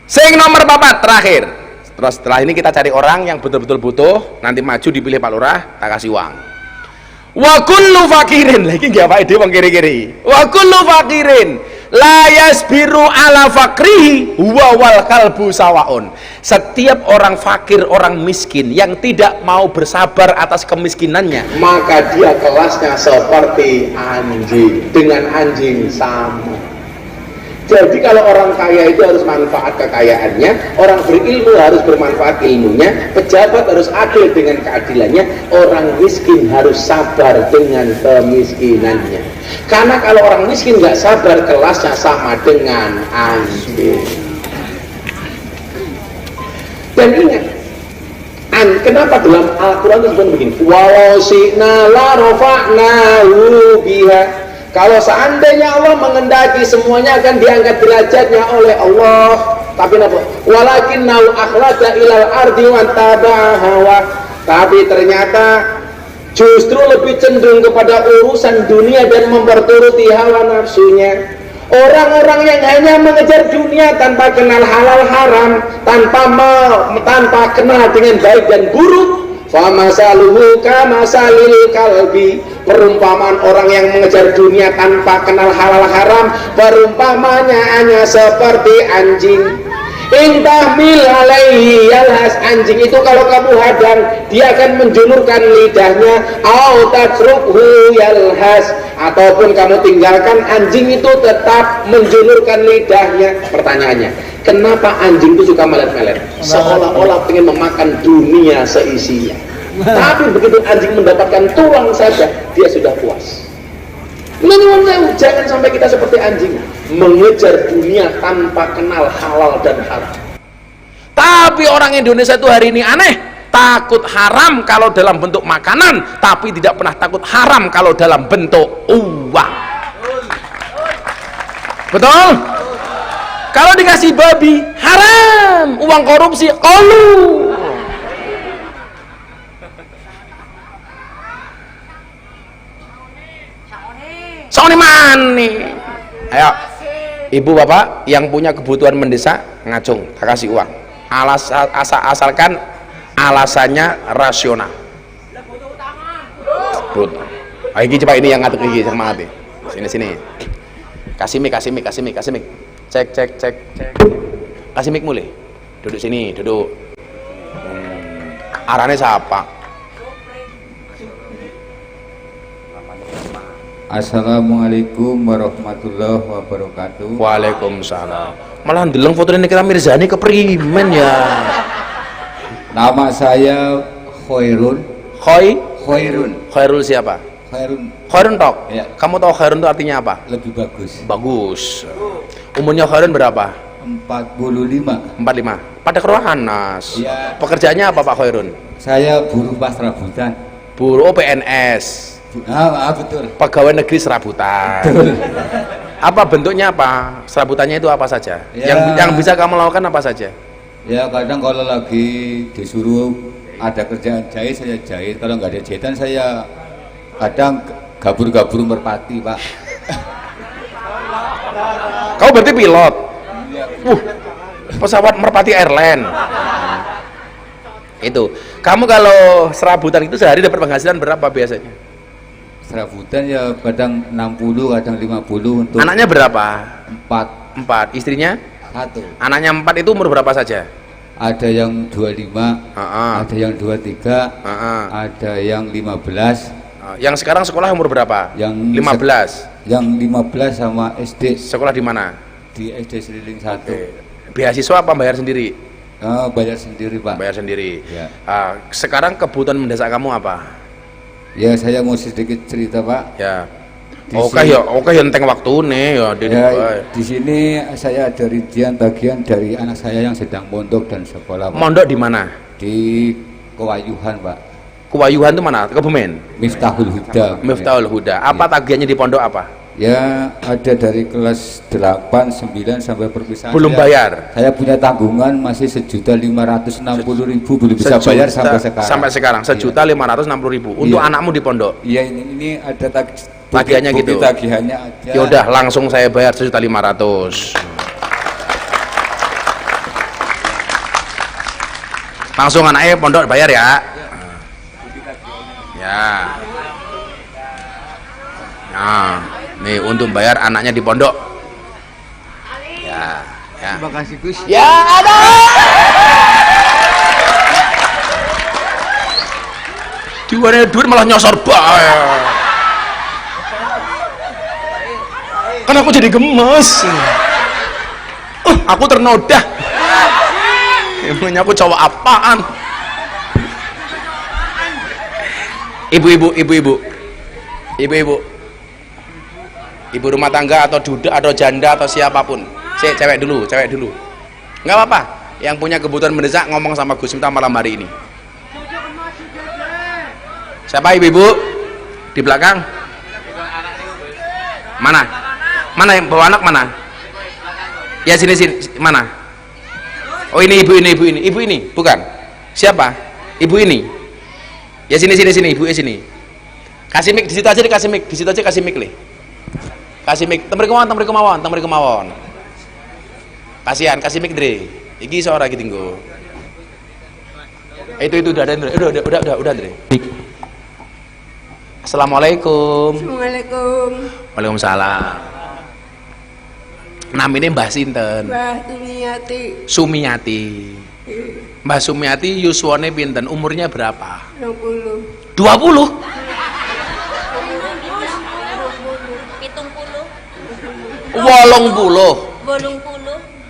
Speaker 5: Sing nomor 4 terakhir. Terus setelah ini kita cari orang yang betul-betul butuh, nanti maju dipilih Pak Lurah, tak kasih uang. Wa kullu fakirin, lagi nggak apa ide bang kiri-kiri. Wa kullu fakirin la yasbiru ala fakrihi huwa wal kalbu sawaun. Setiap orang fakir, orang miskin yang tidak mau bersabar atas kemiskinannya, maka dia kelasnya seperti anjing, dengan anjing sama. Jadi kalau orang kaya itu harus manfaat kekayaannya, orang berilmu harus bermanfaat ilmunya, pejabat harus adil dengan keadilannya, orang miskin harus sabar dengan kemiskinannya. Karena kalau orang miskin nggak sabar, kelasnya sama dengan anjing. Dan ingat, kenapa dalam Al-Quran itu disebut begini? Walau syi'na la rafa'nahu biha. Kalau seandainya Allah mengendaki, semuanya akan diangkat derajatnya oleh Allah. Tapi kenapa? Walakin nau akhlada ilal ardi wa taba'a hawa. Tapi ternyata justru lebih cenderung kepada urusan dunia dan memperturuti hawa nafsunya. Orang-orang yang hanya mengejar dunia tanpa kenal halal haram, tanpa kenal dengan baik dan buruk, famasaluhu kamasalil kalbi. Perumpamaan orang yang mengejar dunia tanpa kenal halal haram, perumpamannya hanya seperti anjing. Intahmil alaihi yalhas. Anjing itu kalau kamu hadang, dia akan menjulurkan lidahnya. Au tatrukhu yalhas. Ataupun kamu tinggalkan, anjing itu tetap menjulurkan lidahnya. Pertanyaannya, kenapa anjing itu suka melet-melet? Seolah-olah ingin memakan dunia seisinya. Tapi begitu anjing mendapatkan tulang saja, dia sudah puas. Menyuwun sewu, jangan sampai kita seperti anjing, mengejar dunia tanpa kenal halal dan haram. Tapi orang Indonesia itu hari ini aneh, takut haram kalau dalam bentuk makanan, tapi tidak pernah takut haram kalau dalam bentuk uang. Betul? Kalau dikasih babi, haram. Uang korupsi, kolu. Soalnya mana? Ayo, ibu bapak yang punya kebutuhan mendesak, ngacung, tak kasih uang. Asalkan alasannya rasional. Ayo coba ini yang ngatur gigi semangat nih. Sini. Kasih mic. Cek. Kasih mic mulai. Duduk sini, duduk. Arahnya siapa?
Speaker 4: Assalamualaikum warahmatullahi wabarakatuh.
Speaker 5: Waalaikumsalam. Malah ndeleng foto Nikita Mirzani keprimen ya.
Speaker 4: Nama saya Khairun.
Speaker 5: Khairul siapa? Khairun tok.
Speaker 4: Ya.
Speaker 5: Kamu tahu Khairun itu artinya apa?
Speaker 4: Lebih bagus.
Speaker 5: Bagus. Umurnya Khairun berapa?
Speaker 4: 45.
Speaker 5: 45. Pada keruahan Nas.
Speaker 4: Ya.
Speaker 5: Pekerjaannya apa Pak Khairun?
Speaker 4: Saya buruh pas serabutan.
Speaker 5: Buruh PNS.
Speaker 4: Betul.
Speaker 5: Pegawai negeri serabutan.
Speaker 4: Betul.
Speaker 5: Apa bentuknya apa? Serabutannya itu apa saja?
Speaker 4: Ya.
Speaker 5: Yang bisa kamu lakukan apa saja?
Speaker 4: Ya kadang kalau lagi disuruh ada kerjaan jahit, saya jahit. Kalau nggak ada jahitan, saya kadang gabur-gabur merpati, Pak.
Speaker 5: Kau berarti pilot? Pesawat Merpati Airline. Itu. Kamu kalau serabutan itu sehari dapat penghasilan berapa biasanya?
Speaker 4: Serabutan ya kadang 60, kadang 50 untuk.
Speaker 5: Anaknya berapa?
Speaker 4: 4.
Speaker 5: Istrinya?
Speaker 4: 1.
Speaker 5: Anaknya 4 itu umur berapa saja?
Speaker 4: Ada yang 25, ada yang 23, ada yang 15.
Speaker 5: Yang sekarang sekolah umur berapa?
Speaker 4: Yang
Speaker 5: 15.
Speaker 4: Yang 15 sama SD.
Speaker 5: Sekolah di mana?
Speaker 4: Di SD Seliling 1.
Speaker 5: Beasiswa apa bayar sendiri?
Speaker 4: Bayar sendiri, Pak.
Speaker 5: Bayar sendiri.
Speaker 4: Ya.
Speaker 5: Sekarang kebutuhan mendesak kamu apa?
Speaker 4: Ya saya mau sedikit cerita, Pak.
Speaker 5: Ya.
Speaker 4: Di
Speaker 5: Oke ya enteng waktu nih ya.
Speaker 4: Di sini saya ada rincian bagian dari anak saya yang sedang mondok dan sekolah, Pak.
Speaker 5: Mondok di mana?
Speaker 4: Di Kewayuhan, Pak.
Speaker 5: Kewayuhan itu mana? Kebumen?
Speaker 4: Miftahul Huda.
Speaker 5: Miftahul Huda. Apa tagihannya di pondok apa?
Speaker 4: Ya ada dari kelas 8, 9 sampai perpisahan.
Speaker 5: Belum bayar.
Speaker 4: Saya punya tanggungan masih 1.560.000 belum bisa bayar sampai sekarang.
Speaker 5: Sampai sekarang 1.560.000 untuk
Speaker 4: Iya.
Speaker 5: anakmu di pondok.
Speaker 4: Iya ini ada
Speaker 5: Tagihannya
Speaker 4: bukti
Speaker 5: gitu.
Speaker 4: Tagihannya ada.
Speaker 5: Ya udah langsung saya bayar 1.500.000. Langsung anaknya pondok bayar ya. Ya. Nah, nih untuk bayar anaknya di pondok. Ya, ya.
Speaker 2: Terima kasih Gus.
Speaker 5: Ya ada. Diwarnai duit malah nyosor bae. Kan aku jadi gemes. Aku ternoda. Emangnya aku cowok apaan? Ibu-ibu, ibu rumah tangga atau duda atau janda atau siapapun. Cewek dulu. Nggak apa-apa. Yang punya kebutuhan mendesak ngomong sama Gus Miftah malam hari ini. Siapa ibu-ibu? Di belakang? Mana? Mana yang bawa anak mana? Ya sini mana? Oh ini ibu ini, bukan? Siapa? Ibu ini. Ya sini ibu sini. Kasih mic di situ aja, dikasih mic. Di situ aja kasih mic le. Kasih mic. Temri kemawon. Kasihan, kasih mic Dre. Iki suara iki tinggo. Itu udah ada Dre. Udah Dre. Assalamualaikum.
Speaker 3: Assalamualaikum.
Speaker 5: Waalaikumsalam. Namanya Mbah sinten?
Speaker 3: Mbah Sumiati.
Speaker 5: Sumiati. Mbah Sumiati yuswane pinten? Umurnya berapa?
Speaker 3: 20.
Speaker 5: 20?
Speaker 3: 80.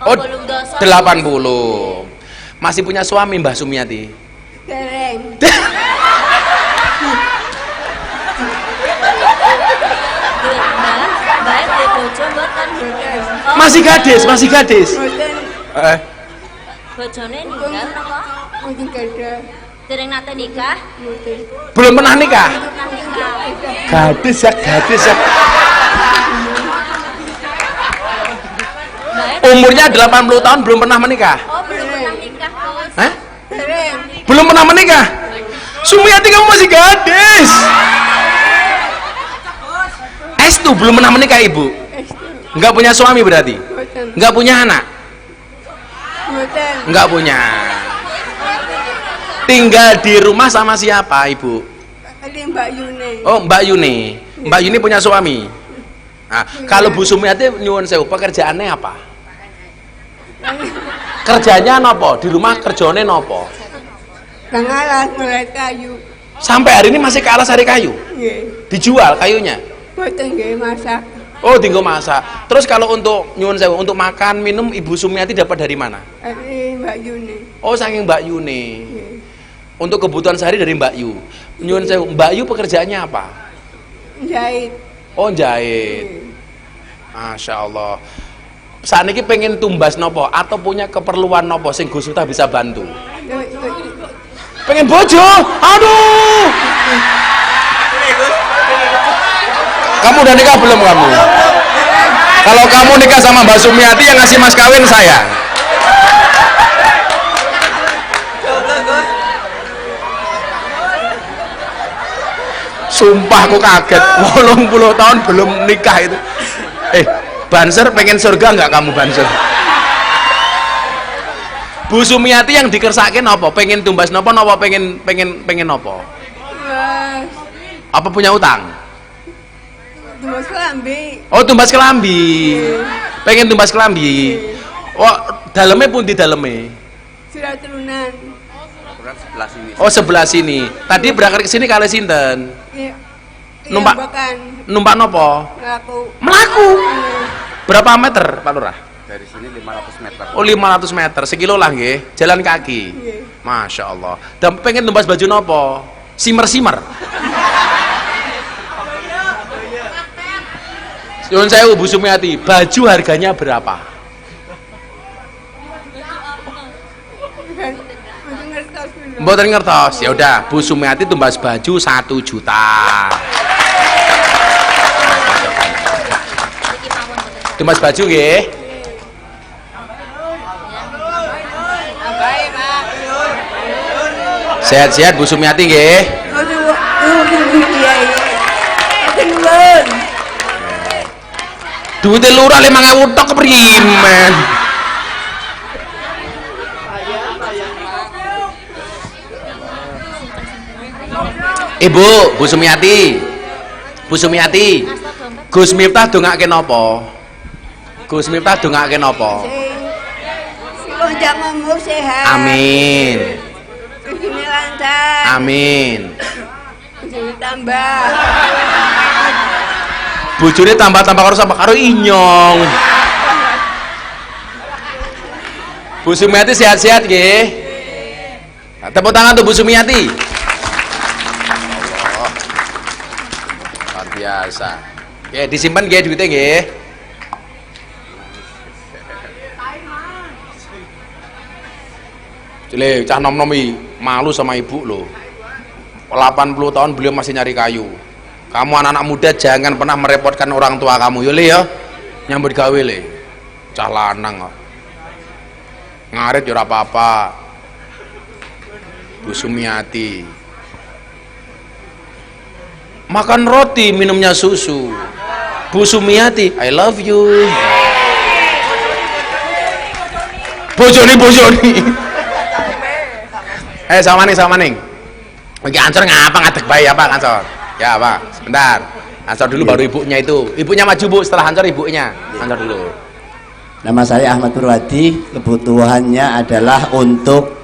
Speaker 5: Oh, 80. Masih punya suami Mbah Sumiati?
Speaker 3: Dereng.
Speaker 5: Masih gadis.
Speaker 3: Boten.
Speaker 6: Bojone ninggal napa?
Speaker 3: Mungkin gada.
Speaker 6: Dereng nate nikah?
Speaker 3: Boten.
Speaker 5: Belum pernah nikah?
Speaker 6: Pernah nikah.
Speaker 5: Gadis ya.
Speaker 6: Baik.
Speaker 5: Umurnya 80 tahun belum pernah menikah?
Speaker 6: Oh, belum pernah nikah, Gus.
Speaker 5: Hah?
Speaker 3: Dereng.
Speaker 5: Belum pernah menikah? Sumiati kamu masih gadis. Estu belum pernah menikah ibu? Enggak punya suami berarti?
Speaker 3: Boten.
Speaker 5: Enggak punya anak?
Speaker 3: Boten.
Speaker 5: Enggak punya. Tinggal di rumah sama siapa ibu?
Speaker 3: Ini Mbak Yune.
Speaker 5: Oh Mbak Yuni. Mbak Yuni punya suami. Nah, kalau Bu Sumiati nyuwun sewu pekerjaannya apa? Kerjanya nopo? Di rumah kerjane nopo?
Speaker 3: Kang alas mulai kayu.
Speaker 5: Sampai hari ini masih ke alas hari kayu?
Speaker 3: Nggih.
Speaker 5: Dijual kayunya?
Speaker 3: Boten nggih masak.
Speaker 5: Oh, tinggal masak. Terus kalau untuk nyuwun sewu, untuk makan minum Ibu Sumiati dapat dari mana?
Speaker 3: Ini Mbak Yune.
Speaker 5: Oh, saking Mbak Yuni.
Speaker 3: Nggih.
Speaker 5: Untuk kebutuhan sehari dari Mbak Yu. Nyuwun sewu, Mbak Yu pekerjaannya apa?
Speaker 3: Jahit.
Speaker 5: Oh, jahit. Masya Allah. Saat ini pengen tumbas nopo atau punya keperluan nopo sing Gus Miftah bisa bantu? Pengen bojo? Aduh. Kamu udah nikah belum kamu? Kalau kamu nikah sama Mbak Sumiati yang ngasih mas kawin saya. Sumpah aku kaget. 80 tahun belum nikah itu. Banser pengen surga nggak kamu Banser? Bu Sumiati yang dikersake nopo? Pengen tumbas nopo? Nopo pengen nopo?
Speaker 3: Mas.
Speaker 5: Apa punya utang?
Speaker 3: Tumbas kelambi.
Speaker 5: Oh tumbas kelambi. Pengen tumbas kelambi. Oh dalamnya pun di dalamnya.
Speaker 3: Sudah turunan.
Speaker 2: Sebelah sini.
Speaker 5: Oh sebelah sini. Tadi berangkat ke sini kali sinten?
Speaker 3: Iya.
Speaker 5: Numpak.
Speaker 3: Bahkan
Speaker 5: Numpak nopo?
Speaker 3: laku.
Speaker 5: Melaku. Berapa meter Pak Lurah?
Speaker 2: Dari sini 500 meter.
Speaker 5: Oh 500 meter, sekilo lah nggih. Jalan kaki.
Speaker 3: Nggih.
Speaker 5: Masya Allah. Dan pengen tumbas baju nopo? Simer. Nyuwun sewu Bu Sumiati, baju harganya berapa? Mboten ngertos. Ya udah, Bu Sumiati tumbas baju 1 juta. Dimas baju nggih.
Speaker 3: Apa ya, Pak?
Speaker 5: Sehat-sehat Bu Sumiati nggih.
Speaker 3: Nuwun.
Speaker 5: Duwite lurah 5.000 tok kepriye men. Ibu, Bu Sumiati. Bu Sumiati. Gus Miftah dongake napa? Gus Miftah dongake napa?
Speaker 3: Si panjang umur sehat.
Speaker 5: Amin.
Speaker 3: Rezeki lancar.
Speaker 5: Amin.
Speaker 3: Rezeki tambah.
Speaker 5: Bojone tambah-tambah karo sampe karo inyong. Bu Sumiati sehat-sehat nggih. Tepuk tangan tuh Bu Sumiati. Allah. Luar biasa. Oke, disimpan nggih duitnya nggih. Cile, cah nom-nomi malu sama ibu loh. 80 tahun beliau masih nyari kayu. Kamu anak-anak muda jangan pernah merepotkan orang tua kamu, yo le ya. Nyambut gawe le. Cah lanang kok. Ngarit yo ora apa-apa. Bu Sumiati. Makan roti, minumnya susu. Bu Sumiati, I love you. Bojoni. Sama ning. Oke, Ansor ngapa ngadeg bae apa Ansor? Ya, Pak. Sebentar. Ansor dulu baru ibunya itu. Ibunya maju, Bu, setelah Ansor ibunya. Ansor dulu.
Speaker 7: Nama saya Ahmad Purwadi, kebutuhannya adalah untuk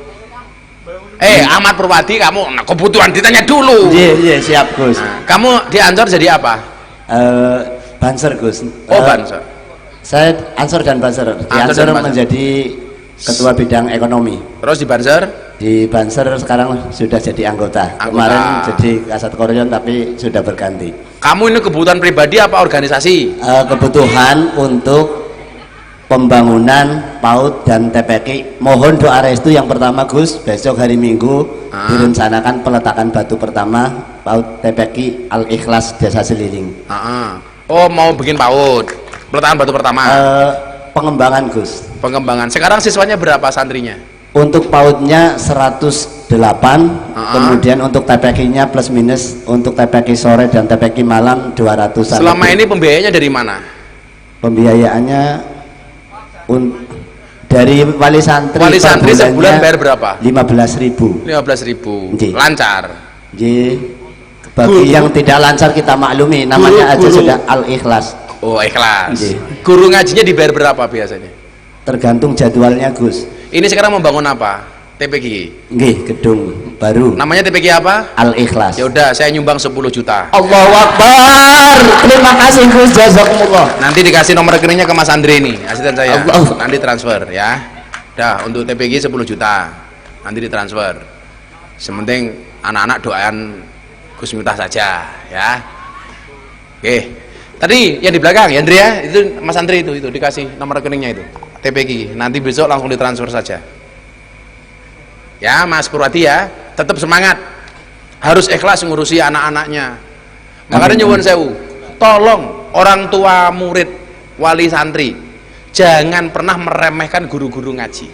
Speaker 5: Ahmad Purwadi, kamu kebutuhan ditanya dulu.
Speaker 7: Iya, siap Gus.
Speaker 5: Nah, kamu di Ansor jadi apa?
Speaker 7: Banser Gus.
Speaker 5: Oh, Banser.
Speaker 7: Saya Ansor dan Banser. Di
Speaker 5: Ansor
Speaker 7: Ansor
Speaker 5: dan Banser.
Speaker 7: menjadi ketua bidang ekonomi.
Speaker 5: Terus di Banser?
Speaker 7: Di Banser sekarang sudah jadi anggota. Kemarin jadi Kasat Koryon tapi sudah berganti.
Speaker 5: Kamu ini kebutuhan pribadi apa organisasi?
Speaker 7: Kebutuhan untuk pembangunan PAUD dan TPK. Mohon doa restu yang pertama Gus, besok hari Minggu direncanakan peletakan batu pertama PAUD TPK Al-Ikhlas Desa Seliling.
Speaker 5: Oh, mau bikin PAUD. Peletakan batu pertama.
Speaker 7: Pengembangan Gus.
Speaker 5: Pengembangan. Sekarang siswanya berapa santrinya?
Speaker 7: Untuk PAUD-nya 108, kemudian untuk TPK-nya plus minus untuk TPK sore dan TPK malam 200-an.
Speaker 5: Selama ini pembiayanya dari mana?
Speaker 7: Pembiayaannya dari wali santri.
Speaker 5: Wali santri sebulan bayar berapa?
Speaker 7: 15.000.
Speaker 5: 15.000. Lancar.
Speaker 7: Bagi yang tidak lancar kita maklumi, namanya aja sudah Al-Ikhlas.
Speaker 5: Oh, ikhlas. Guru ngajinya dibayar berapa biasanya?
Speaker 7: Tergantung jadwalnya Gus.
Speaker 5: Ini sekarang membangun apa? TPG.
Speaker 7: Nggih, gedung baru.
Speaker 5: Namanya TPG apa?
Speaker 7: Al-Ikhlas.
Speaker 5: Ya udah, saya nyumbang 10 juta.
Speaker 7: Allahu Akbar. Terima kasih Gus, jazakumullah.
Speaker 5: Nanti dikasih nomor rekeningnya ke Mas Andre nih, asisten saya.
Speaker 7: Allah.
Speaker 5: Nanti transfer ya. Dah, untuk TPG 10 juta. Nanti ditransfer. Sementing anak-anak doain Gus Miftah saja ya. Oke. Tadi yang di belakang ya Andre ya, itu Mas Andre itu dikasih nomor rekeningnya itu. TPG. Nanti besok langsung ditransfer saja. Ya, Mas Purwadi ya, tetap semangat. Harus ikhlas ngurusi anak-anaknya. Makanya nyuwun sewu, tolong orang tua murid, wali santri, jangan pernah meremehkan guru-guru ngaji.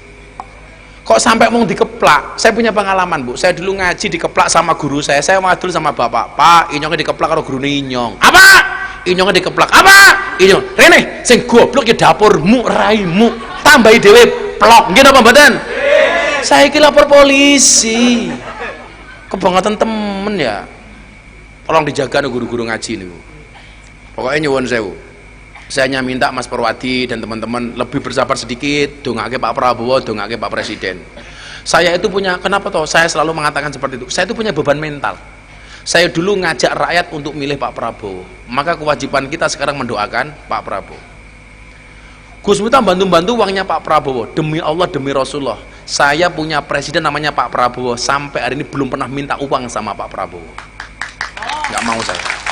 Speaker 5: Kok sampai mau dikeplak? Saya punya pengalaman, Bu. Saya dulu ngaji dikeplak sama guru saya wadul sama bapak. Pak, inyongnya dikeplak karo guru inyong. Apa? Inyongnya dikeplak. Apa? Inyong. Rene, sing goblok ya dapurmu, raimu. Tambahi dhewe plok. Nggih napa mboten? Saya iki lapor polisi. Kebangetan temen ya. Tolong dijaga guru-guru ngaji niku. Pokoknya nyuwun sewu. Saya hanya minta Mas Purwadi dan teman-teman lebih bersabar sedikit, dongake Pak Prabowo, dongake Pak Presiden. Saya itu punya, kenapa toh saya selalu mengatakan seperti itu? Saya itu punya beban mental. Saya dulu ngajak rakyat untuk milih Pak Prabowo, maka kewajiban kita sekarang mendoakan Pak Prabowo. Gus Miftah bantu-bantu uangnya Pak Prabowo, demi Allah, demi Rasulullah. Saya punya presiden namanya Pak Prabowo, sampai hari ini belum pernah minta uang sama Pak Prabowo. Nggak mau saya.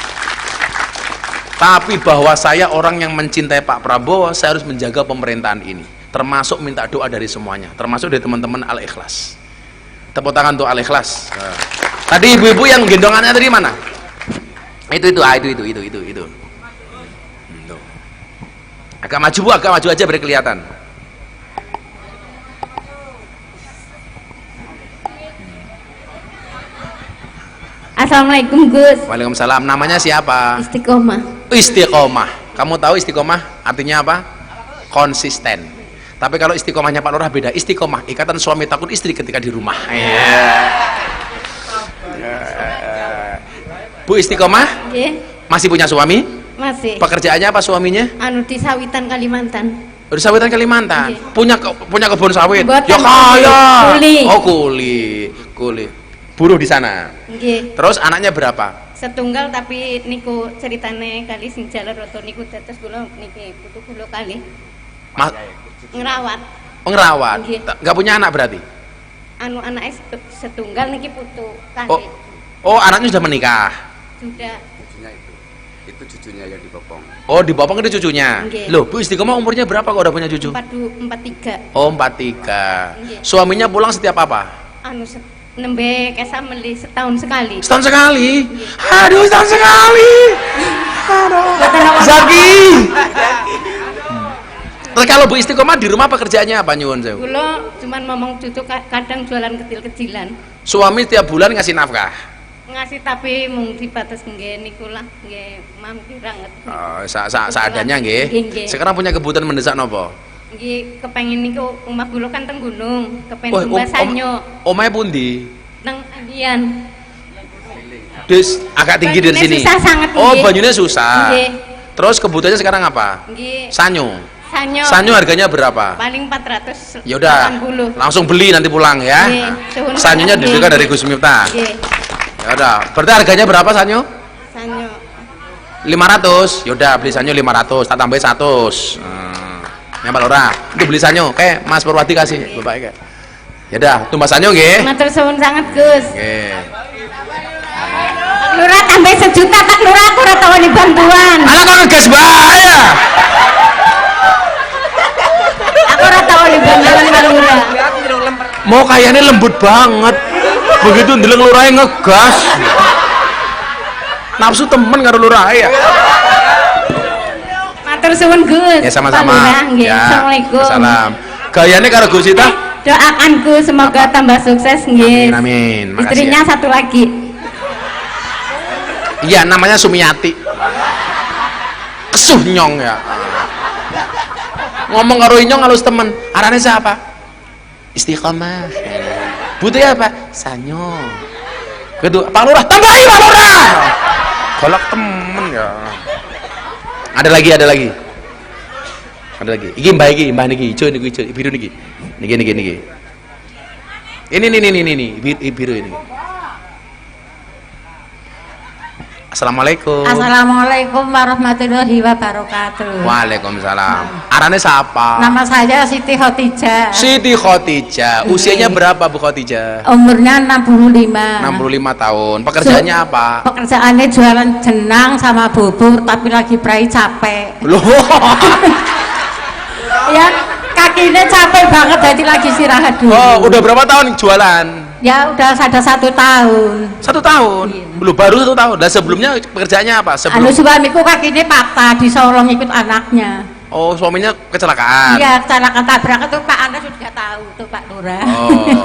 Speaker 5: Tapi bahwa saya orang yang mencintai Pak Prabowo, saya harus menjaga pemerintahan ini, termasuk minta doa dari semuanya, termasuk dari teman-teman Al-Ikhlas. Tepuk tangan untuk Al-Ikhlas. Tadi ibu-ibu yang gendongannya tadi mana? Itu. Agak maju Bu, agak maju aja biar kelihatan.
Speaker 3: Assalamualaikum Gus.
Speaker 5: Waalaikumsalam. Namanya siapa?
Speaker 3: Istiqomah.
Speaker 5: Istiqomah. Kamu tahu istiqomah artinya apa? Konsisten. Tapi kalau istiqomahnya Pak Lurah beda. Istiqomah, ikatan suami takut istri ketika di rumah. Bu Istiqomah,
Speaker 3: Nggih,
Speaker 5: masih punya suami?
Speaker 3: masih.
Speaker 5: Pekerjaannya apa suaminya?
Speaker 3: Anu di Sawitan Kalimantan.
Speaker 5: Di sawitan Kalimantan.
Speaker 3: Nggih.
Speaker 5: Punya kebun sawit.
Speaker 3: Mboten,
Speaker 5: Ya kaya.
Speaker 3: kuli.
Speaker 5: Oh, kuli. Buruh di sana.
Speaker 3: Nggih.
Speaker 5: Terus anaknya berapa?
Speaker 3: Setunggal tapi niku ceritane kali sing jalan roto niku dados kula niki putu kula kali
Speaker 5: Mas,
Speaker 3: ngerawat.
Speaker 5: oh, ngerawat.
Speaker 3: Nggih.
Speaker 5: Nggak punya anak berarti?
Speaker 3: Anu anake setunggal niki putu
Speaker 5: Oh,
Speaker 3: kali.
Speaker 5: oh anaknya sudah menikah.
Speaker 3: Sudah
Speaker 2: Cucunya itu cucunya yang dibopong.
Speaker 5: Oh, dibopong itu cucunya.
Speaker 3: Nggih.
Speaker 5: Loh, Bu Istiqomah umurnya berapa kok udah punya cucu?
Speaker 3: 43.
Speaker 5: Oh, 43.
Speaker 3: Nggih.
Speaker 5: Suaminya pulang setiap apa?
Speaker 3: Anu nembe kesa meli setahun sekali.
Speaker 5: Setahun sekali. Aduh, setahun sekali. Aduh. Zaki. Terus kalau Bu Istiqomah di rumah pekerjaannya apa nyuwun sewu?
Speaker 3: Kula cuman ngomong cucu kadang jualan kecil-kecilan.
Speaker 5: Suami tiap bulan ngasih nafkah.
Speaker 3: Ngasih tapi mung dibatas nggih niku lah nggih mampir banget.
Speaker 5: Oh, seadanya nggih.
Speaker 3: Nggih.
Speaker 5: Sekarang punya kebutuhan mendesak nopo?
Speaker 3: Nggih kepengin niku omah kula kan teng gunung, kepengin tumbas sanyo
Speaker 5: omahe pundi?
Speaker 3: nang Andian.
Speaker 5: Des agak tinggi dari
Speaker 3: Banyune
Speaker 5: sini.
Speaker 3: susah sangat,
Speaker 5: Oh,
Speaker 3: nggih.
Speaker 5: banyunya susah.
Speaker 3: Nggih.
Speaker 5: Terus kebutuhannya sekarang apa?
Speaker 3: Nggih.
Speaker 5: Sanyo.
Speaker 3: Sanyo.
Speaker 5: Sanyo harganya berapa?
Speaker 3: Paling 480.
Speaker 5: Ya udah, langsung beli nanti pulang ya.
Speaker 3: Nggih, suwun
Speaker 5: Sanyonya
Speaker 3: banget,
Speaker 5: diduga
Speaker 3: nggih.
Speaker 5: dari Gus Miftah.
Speaker 3: Nggih.
Speaker 5: Ya udah, berarti harganya berapa sanyo?
Speaker 3: Sanyo.
Speaker 5: 500. Ya udah, beli sanyo 500, tak tambahin 100. Ya Pak Lurah, itu beli sanyo. Kayak Mas Purwati kasih, Bapak kayak. Ya udah, tumbas sanyo nggih.
Speaker 3: Matur suwun sangat, Gus.
Speaker 5: Nggih.
Speaker 3: Pak Lurah tambah 1 juta, Pak Lurah aku ora tawani bantuan.
Speaker 5: Alah kok ngegas bae ya.
Speaker 3: Aku ora tawani bantuan Pak Lurah.
Speaker 5: Mau kayaknya lembut banget. Begitu ndeleng lurahe ngegas. Nafsu temen karo lurahe ya.
Speaker 3: Matur suwun, Gus.
Speaker 5: Ya
Speaker 3: Pak
Speaker 5: sama-sama.
Speaker 3: Lurah, nggih.
Speaker 5: Ya.
Speaker 3: Assalamualaikum.
Speaker 5: Salam. Gayane karo Gus Ita.
Speaker 3: Doakanku semoga tambah sukses nggih.
Speaker 5: Amin, amin. Makasih
Speaker 3: Istrinya
Speaker 5: ya.
Speaker 3: satu lagi.
Speaker 5: Iya, namanya Sumiati. Kesuh nyong ya. Ngomong karo Inyong halus temen. Arane siapa? Istiqomah. Butuhnya apa? Sanyo. Kedua, Pak Lurah, tambahin Pak Lurah. Golak temen ya. Ada lagi. Ada lagi. Iki mbah niki, ijo niku ijo, biru niki. Niki. Ini biru ini. Assalamualaikum.
Speaker 8: Assalamualaikum warahmatullahi wabarakatuh.
Speaker 5: Waalaikumsalam. Arane siapa?
Speaker 8: Nama saya Siti Khotijah.
Speaker 5: Siti Khotijah. Usianya berapa Bu Khotijah?
Speaker 8: Umurnya 65.
Speaker 5: 65 tahun. Pekerjaannya apa?
Speaker 8: Pekerjaannya jualan jenang sama bubur, tapi lagi prai capek.
Speaker 5: Loh.
Speaker 8: Ya, kakinya capek banget, jadi lagi istirahat dulu.
Speaker 5: Oh, udah berapa tahun jualan?
Speaker 8: Ya, udah ada 1 tahun.
Speaker 5: 1 tahun.
Speaker 8: Iya.
Speaker 5: Belum baru 1 tahun. Dan sebelumnya pekerjaannya apa?
Speaker 8: Anu suamiku kakinya patah, disolong ikut anaknya.
Speaker 5: Oh, suaminya kecelakaan.
Speaker 8: Iya, kecelakaan tabrak itu Pak Anda sudah tahu tuh Pak Lurah.
Speaker 5: Oh.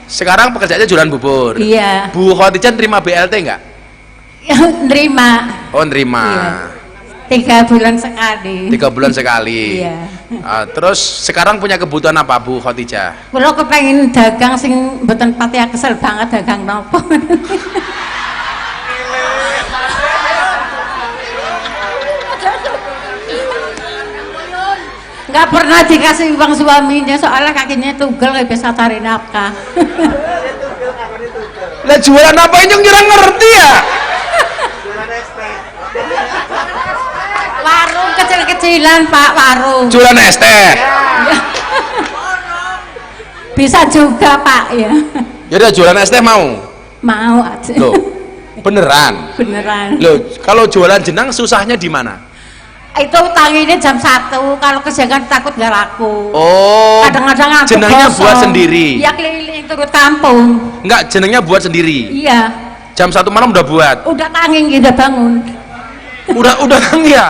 Speaker 5: Sekarang pekerjaannya jualan bubur.
Speaker 8: Iya.
Speaker 5: Bu Khotijah terima BLT enggak?
Speaker 8: Nerima.
Speaker 5: Oh, nerima.
Speaker 8: Iya. 3 bulan sekali.
Speaker 5: 3 bulan sekali.
Speaker 8: Iya.
Speaker 5: Terus sekarang punya kebutuhan apa Bu Khotijah?
Speaker 8: Kalau kepengen dagang sing mboten pati kesel banget dagang nopo. Nggak pernah dikasih uang suaminya, soalnya kakinya tugel nggak bisa cari nafkah.
Speaker 5: Lah jualan apa ini nggak ngerti ya?
Speaker 8: Warung kecil-kecilan Pak, warung.
Speaker 5: Jualan es teh.
Speaker 8: Bisa juga Pak ya.
Speaker 5: Jadi jualan es teh mau?
Speaker 8: Mau aja.
Speaker 5: Loh, beneran?
Speaker 8: Beneran.
Speaker 5: Loh, kalau jualan jenang susahnya di mana?
Speaker 8: Itu tanginya jam 1, kalau kejangan takut nggak laku.
Speaker 5: Oh,
Speaker 8: Kadang-kadang aku
Speaker 5: jenangnya
Speaker 8: kosong.
Speaker 5: buat sendiri?
Speaker 8: Iya, keliling turut kampung.
Speaker 5: Enggak, jenangnya buat sendiri?
Speaker 8: Iya.
Speaker 5: Jam 1 malam udah buat?
Speaker 8: Udah tanging, udah bangun.
Speaker 5: Udah ya?